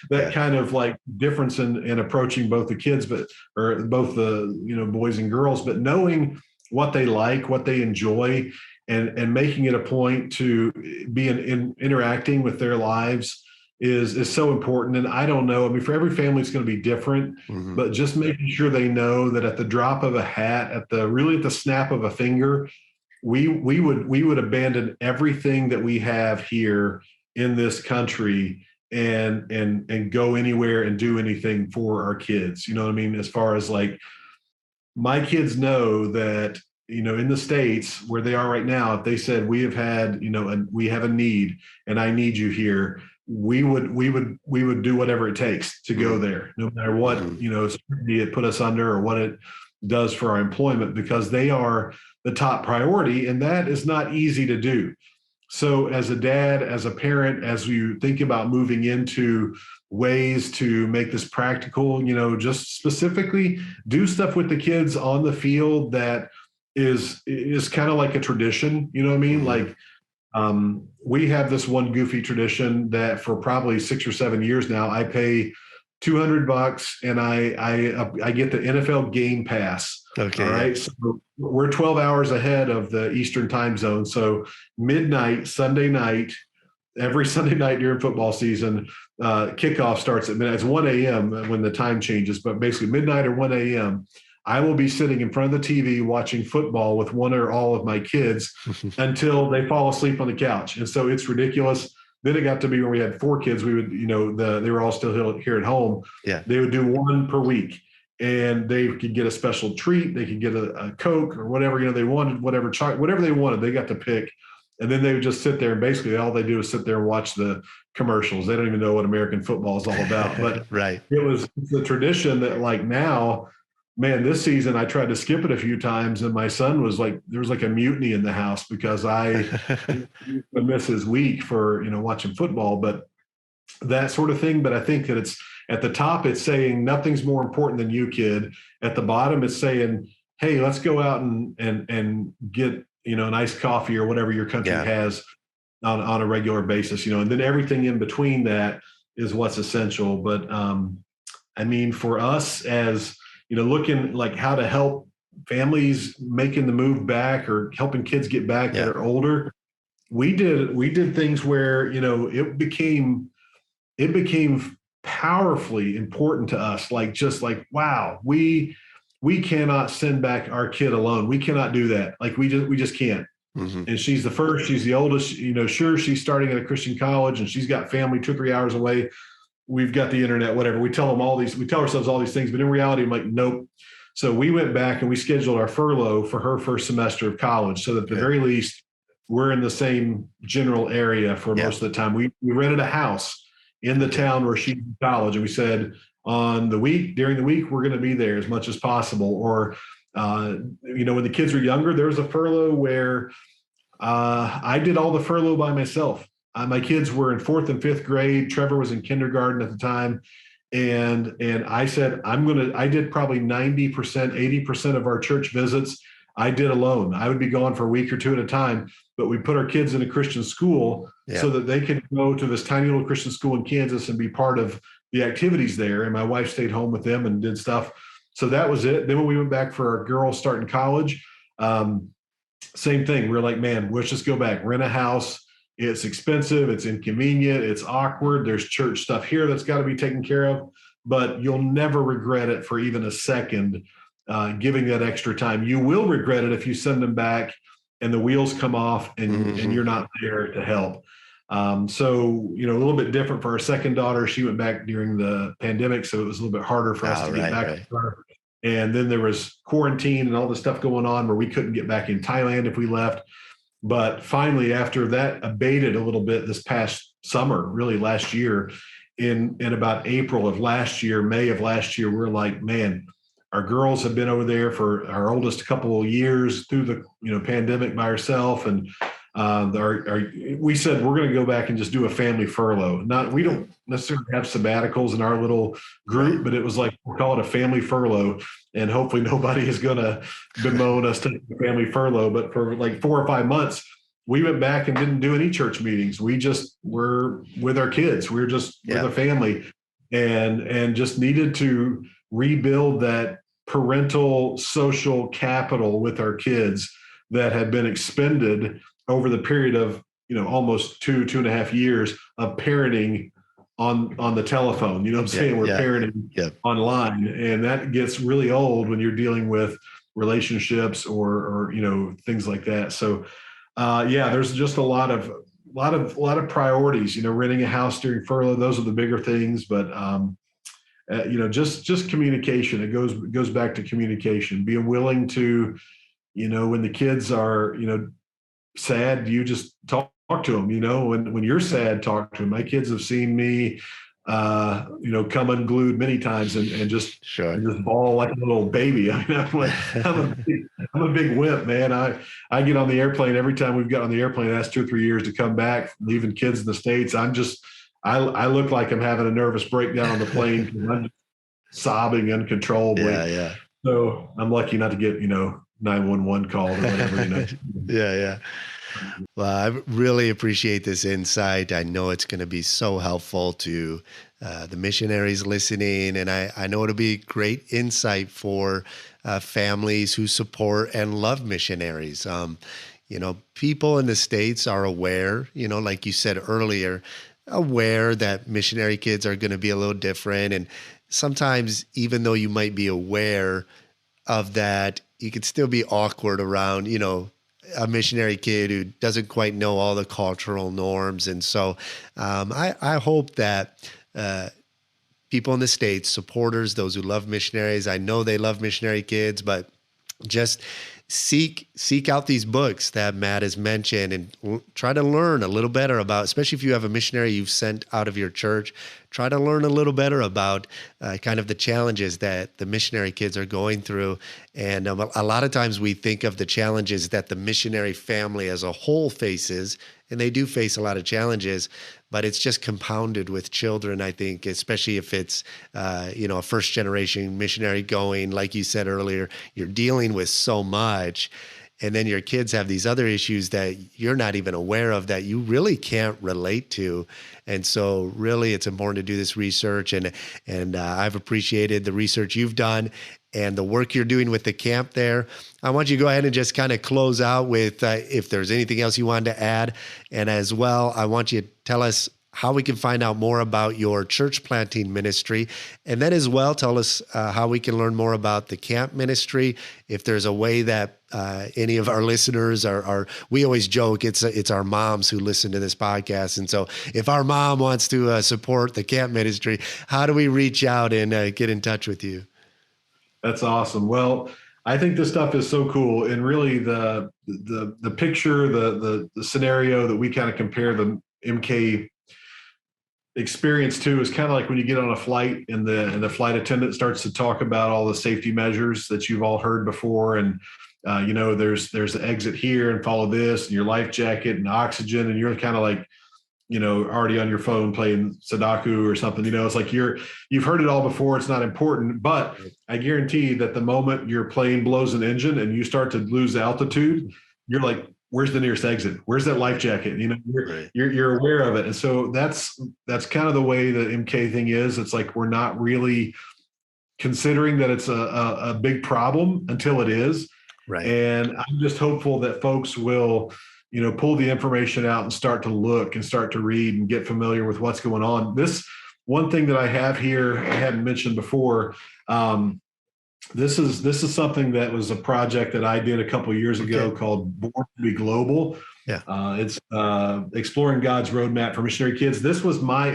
That kind of like difference in approaching both the kids, or both the, boys and girls, but knowing what they like, what they enjoy, and making it a point to be interacting with their lives is so important. And I don't know, for every family it's going to be different, but just making sure they know that at the drop of a hat, at the snap of a finger, we would abandon everything that we have here in this country and go anywhere and do anything for our kids. You know what I mean? As far as like, my kids know that, in the States where they are right now, if they said we have had, we have a need and I need you here, we would do whatever it takes to go there, no matter what, scrutiny it put us under or what it does for our employment, because they are the top priority. And that is not easy to do. So as a dad, as a parent, as you think about moving into ways to make this practical, just specifically do stuff with the kids on the field that is kind of like a tradition. You know what I mean? Like, we have this one goofy tradition that for probably 6 or 7 years now, I pay $200 and I get the NFL Game Pass. Okay. All right. So we're 12 hours ahead of the Eastern time zone. So midnight, Sunday night, every Sunday night during football season, kickoff starts at midnight. It's 1 a.m. when the time changes, but basically midnight or 1 a.m. I will be sitting in front of the TV watching football with one or all of my kids until they fall asleep on the couch. And so it's ridiculous. Then it got to be when we had 4 kids, we would, they were all still here at home. Yeah. They would do one per week and they could get a special treat. They could get a Coke or whatever, they wanted, whatever they wanted, they got to pick. And then they would just sit there and basically all they do is sit there and watch the commercials. They don't even know what American football is all about. But right. It's the tradition that like now, man, this season I tried to skip it a few times and my son was like, there was like a mutiny in the house because I miss his week for, watching football, but that sort of thing. But I think that it's at the top, it's saying nothing's more important than you, kid. At the bottom, it's saying, hey, let's go out and get, an iced coffee or whatever your country has on a regular basis, and then everything in between that is what's essential. But I mean, for us as, looking like how to help families making the move back or helping kids get back that are older, we did things where, it became powerfully important to us. Like, just like, wow, we cannot send back our kid alone. We cannot do that. Like we just can't. Mm-hmm. And she's the first, she's the oldest, sure, she's starting at a Christian college and she's got family 2 or 3 hours away. We've got the internet, whatever. We tell ourselves all these things, but in reality, I'm like, nope. So we went back and we scheduled our furlough for her first semester of college. So that at the very least, we're in the same general area for most of the time. We rented a house in the town where she's in college. And we said during the week, we're going to be there as much as possible. Or, when the kids were younger, there was a furlough where I did all the furlough by myself. My kids were in 4th and 5th grade. Trevor was in kindergarten at the time. And I said, I did probably 90%, 80% of our church visits. I did alone. I would be gone for a week or 2 at a time, but we put our kids in a Christian school so that they could go to this tiny little Christian school in Kansas and be part of the activities there. And my wife stayed home with them and did stuff. So that was it. Then when we went back for our girls starting college, same thing. We were like, man, let's just go back, rent a house. It's expensive. It's inconvenient. It's awkward. There's church stuff here that's got to be taken care of, but you'll never regret it for even a second, giving that extra time. You will regret it if you send them back and the wheels come off and you're not there to help. So, a little bit different for our second daughter. She went back during the pandemic, so it was a little bit harder for us to get back to her. And then there was quarantine and all this stuff going on where we couldn't get back in Thailand if we left. But finally, after that abated a little bit this past summer, really last year, in about April of last year, May of last year, we're like, man, our girls have been over there for our oldest a couple of years through the pandemic by herself, and we said we're going to go back and just do a family furlough. We don't necessarily have sabbaticals in our little group, but it was like, we'll call it a family furlough, and hopefully nobody is going to bemoan us taking a family furlough. But for like 4 or 5 months, we went back and didn't do any church meetings. We just were with our kids. We were just with a family, and just needed to rebuild that parental social capital with our kids that had been expended over the period of, almost 2.5 years of parenting on the telephone. You know what I'm saying? We're parenting online, and that gets really old when you're dealing with relationships or things like that. So there's just a lot of priorities, renting a house during furlough. Those are the bigger things, but just communication. It goes back to communication, being willing to, when the kids are, sad, you just talk to them, when you're sad, talk to them. My kids have seen me, come unglued many times and just bawl like a little baby. I mean, I'm a big wimp, man. I get on the airplane every time we've got on the airplane. That's 2 or 3 years to come back, leaving kids in the States. I look like I'm having a nervous breakdown on the plane because I'm just sobbing uncontrollably. Yeah. So I'm lucky not to get, 911 called or whatever, Yeah. Well, I really appreciate this insight. I know it's going to be so helpful to the missionaries listening, and I know it'll be great insight for families who support and love missionaries. People in the States are aware, like you said earlier, aware that missionary kids are going to be a little different. And sometimes, even though you might be aware of that, you could still be awkward around, a missionary kid who doesn't quite know all the cultural norms. And so I hope that people in the States, supporters, those who love missionaries, I know they love missionary kids, but just seek out these books that Matt has mentioned and try to learn a little better about, especially if you have a missionary you've sent out of your church, try to learn a little better about kind of the challenges that the missionary kids are going through. And a lot of times we think of the challenges that the missionary family as a whole faces, and they do face a lot of challenges, but it's just compounded with children, I think, especially if it's, a first generation missionary going, like you said earlier, you're dealing with so much. And then your kids have these other issues that you're not even aware of that you really can't relate to. And so really it's important to do this research. And I've appreciated the research you've done and the work you're doing with the camp there. I want you to go ahead and just kind of close out with if there's anything else you wanted to add. And as well, I want you to tell us how we can find out more about your church planting ministry. And then as well, tell us how we can learn more about the camp ministry. If there's a way that any of our listeners are, we always joke, it's our moms who listen to this podcast. And so if our mom wants to support the camp ministry, how do we reach out and get in touch with you? That's awesome. Well, I think this stuff is so cool. And really the picture, the scenario that we kind of compare the MK experience to is kind of like when you get on a flight and the flight attendant starts to talk about all the safety measures that you've all heard before. And, there's the exit here and follow this and your life jacket and oxygen. And you're kind of like, already on your phone playing Sudoku or something, it's like you've heard it all before. It's not important, but I guarantee that the moment your plane blows an engine and you start to lose altitude, you're like, where's the nearest exit? Where's that life jacket? You're aware of it. And so that's kind of the way the MK thing is. It's like, we're not really considering that it's a big problem until it is. Right. And I'm just hopeful that folks will, pull the information out and start to look and start to read and get familiar with what's going on. This one thing that I have here, I hadn't mentioned before. This is something that was a project that I did a couple of years ago called Born to Be Global. Yeah. It's exploring God's roadmap for missionary kids. This was my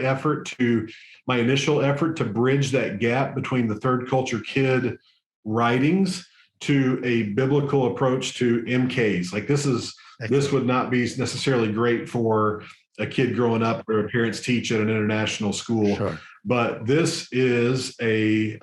initial effort to bridge that gap between the third culture kid writings to a biblical approach to MKs. Like this would not be necessarily great for a kid growing up where parents teach at an international school, Sure. But this is a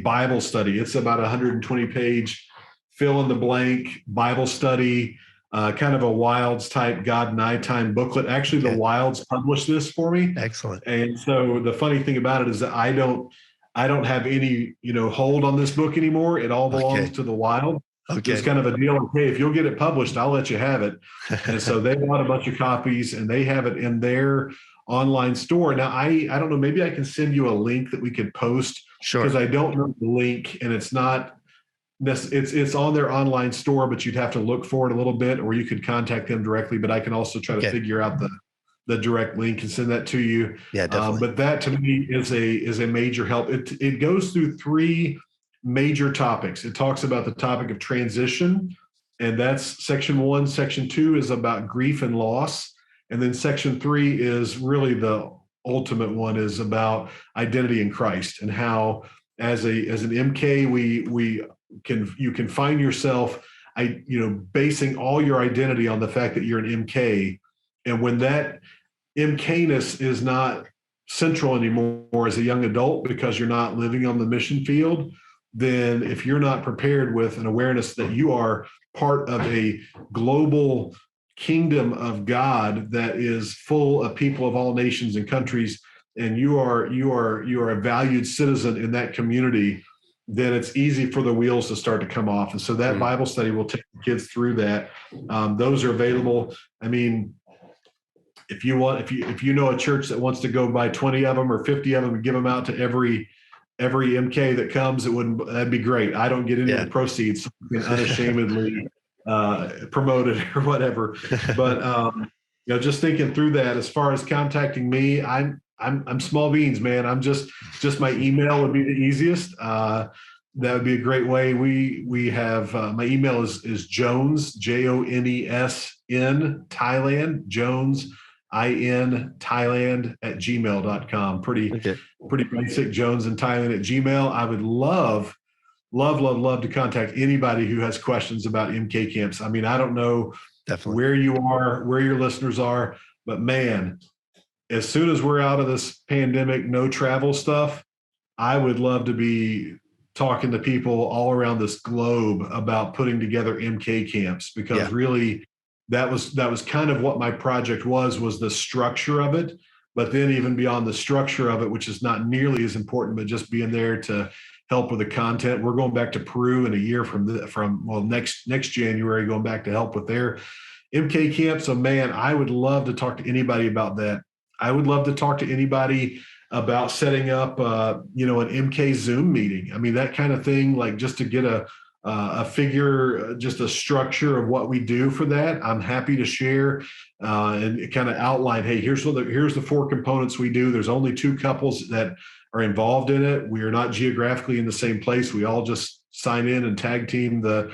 Bible study. It's about 120-page fill in the blank Bible study, kind of a Wilds type God and I time booklet. Actually, the Wilds published this for me. Excellent. And so the funny thing about it is that I don't have any, hold on this book anymore. It all belongs to the Wild. Okay. It's kind of a deal. Okay, if you'll get it published, I'll let you have it. And so they bought a bunch of copies and they have it in their online store. Now, I don't know, maybe I can send you a link that we could post. Sure. Because I don't know the link and it's not, it's on their online store, but you'd have to look for it a little bit, or you could contact them directly. But I can also try to figure out the direct link and send that to you. Yeah, definitely. But that to me is a major help. It goes through three major topics. It talks about the topic of transition, and that's section 1. Section 2 is about grief and loss. And then section 3 is really the ultimate one, is about identity in Christ and how as an MK, you can find yourself, basing all your identity on the fact that you're an MK. And when that MK-ness is not central anymore as a young adult because you're not living on the mission field, then if you're not prepared with an awareness that you are part of a global kingdom of God that is full of people of all nations and countries, and you are a valued citizen in that community, then it's easy for the wheels to start to come off. And so that Bible study will take the kids through that. Those are available. I mean, if you know a church that wants to go buy 20 of them or 50 of them and give them out to every MK that comes, that'd be great. I don't get any of the proceeds, so you can unashamedly promote it or whatever. But just thinking through that, as far as contacting me, I'm small beans, man. I'm just my email would be the easiest. That would be a great way. We have my email is Jones, JONESN Thailand, Jones IN Thailand @gmail.com. Pretty basic, Jones in Thailand @gmail. I would love to contact anybody who has questions about MK camps. I mean, I don't know where you are, where your listeners are, but man, as soon as we're out of this pandemic, no travel stuff, I would love to be talking to people all around this globe about putting together MK camps, because really that was kind of what my project was the structure of it. But then even beyond the structure of it, which is not nearly as important, but just being there to help with the content. We're going back to Peru in a year from next January, going back to help with their MK camp. So man, I would love to talk to anybody about that. I would love to talk to anybody about setting up, an MK Zoom meeting. I mean, that kind of thing, like just to get a figure, just a structure of what we do for that. I'm happy to share and kind of outline, hey, here's the 4 components we do. There's only 2 couples that are involved in it. We are not geographically in the same place. We all just sign in and tag team the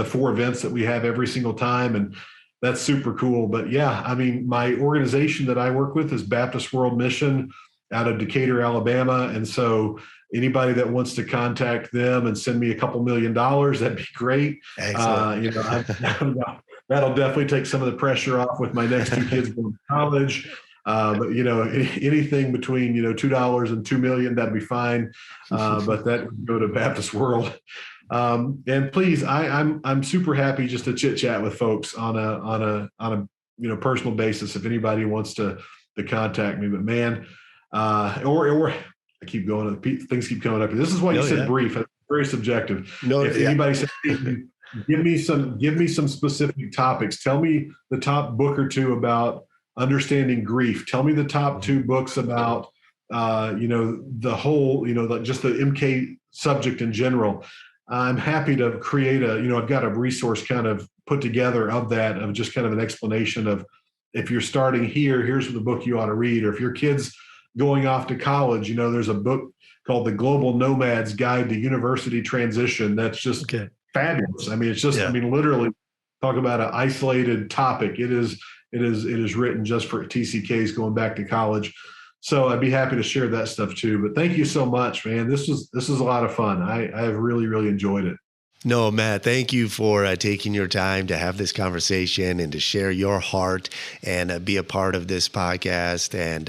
4 events that we have every single time. And that's super cool. But yeah, I mean, my organization that I work with is Baptist World Mission out of Decatur, Alabama. And so anybody that wants to contact them and send me a couple $1 million, that'd be great. Excellent. That'll definitely take some of the pressure off with my next 2 kids going to college. But anything between $2 and $2 million, that'd be fine. But that would go to Baptist World. And please, I'm super happy just to chit chat with folks on a personal basis. If anybody wants to contact me, but man, or I keep going. Things keep coming up. This is why you said brief. It's very subjective. If anybody says, give me some specific topics. Tell me the top book or 2 about understanding grief. Tell me the top 2 books about the whole just the MK subject in general. I'm happy to create I've got a resource kind of put together of that, of just kind of an explanation of, if you're starting here, here's the book you ought to read. Or if your kid's going off to college, there's a book called The Global Nomad's Guide to University Transition. That's just fabulous. I mean, it's just, literally talk about an isolated topic. It is written just for TCKs going back to college. So I'd be happy to share that stuff too. But thank you so much, man. This is a lot of fun. I have really, really enjoyed it. No, Matt, thank you for taking your time to have this conversation and to share your heart and be a part of this podcast. And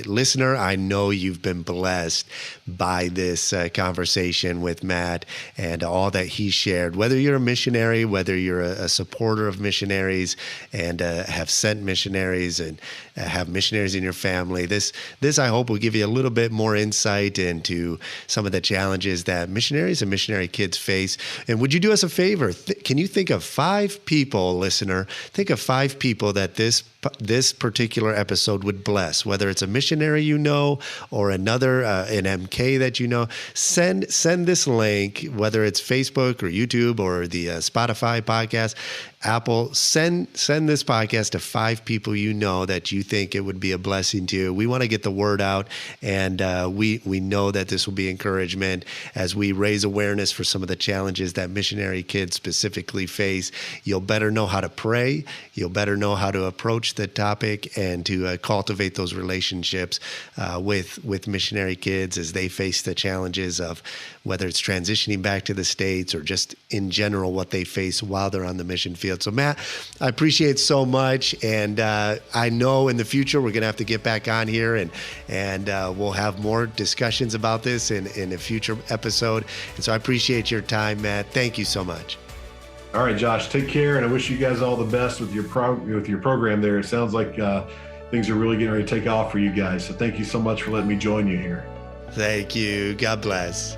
listener, I know you've been blessed by this conversation with Matt and all that he shared. Whether you're a missionary, whether you're a supporter of missionaries and have sent missionaries and have missionaries in your family, this I hope will give you a little bit more insight into some of the challenges that missionaries and missionary kids face. And would you do us a favor? Can you think of 5 people, listener? Think of 5 people that this particular episode would bless, whether it's a missionary or another an MK that Send this link, whether it's Facebook or YouTube or the Spotify podcast, Apple. Send this podcast to 5 people that you think it would be a blessing to. We want to get the word out, and we know that this will be encouragement as we raise awareness for some of the challenges that missionary kids specifically face. You'll better know how to pray. You'll better know how to approach the topic and to cultivate those relationships with missionary kids as they face the challenges of whether it's transitioning back to the States or just in general what they face while they're on the mission field. So Matt, I appreciate so much, and I know in the future we're going to have to get back on here and we'll have more discussions about this in a future episode. And so I appreciate your time, Matt. Thank you so much. All right, Josh, take care, and I wish you guys all the best with your program there. It sounds like things are really getting ready to take off for you guys. So thank you so much for letting me join you here. Thank you. God bless.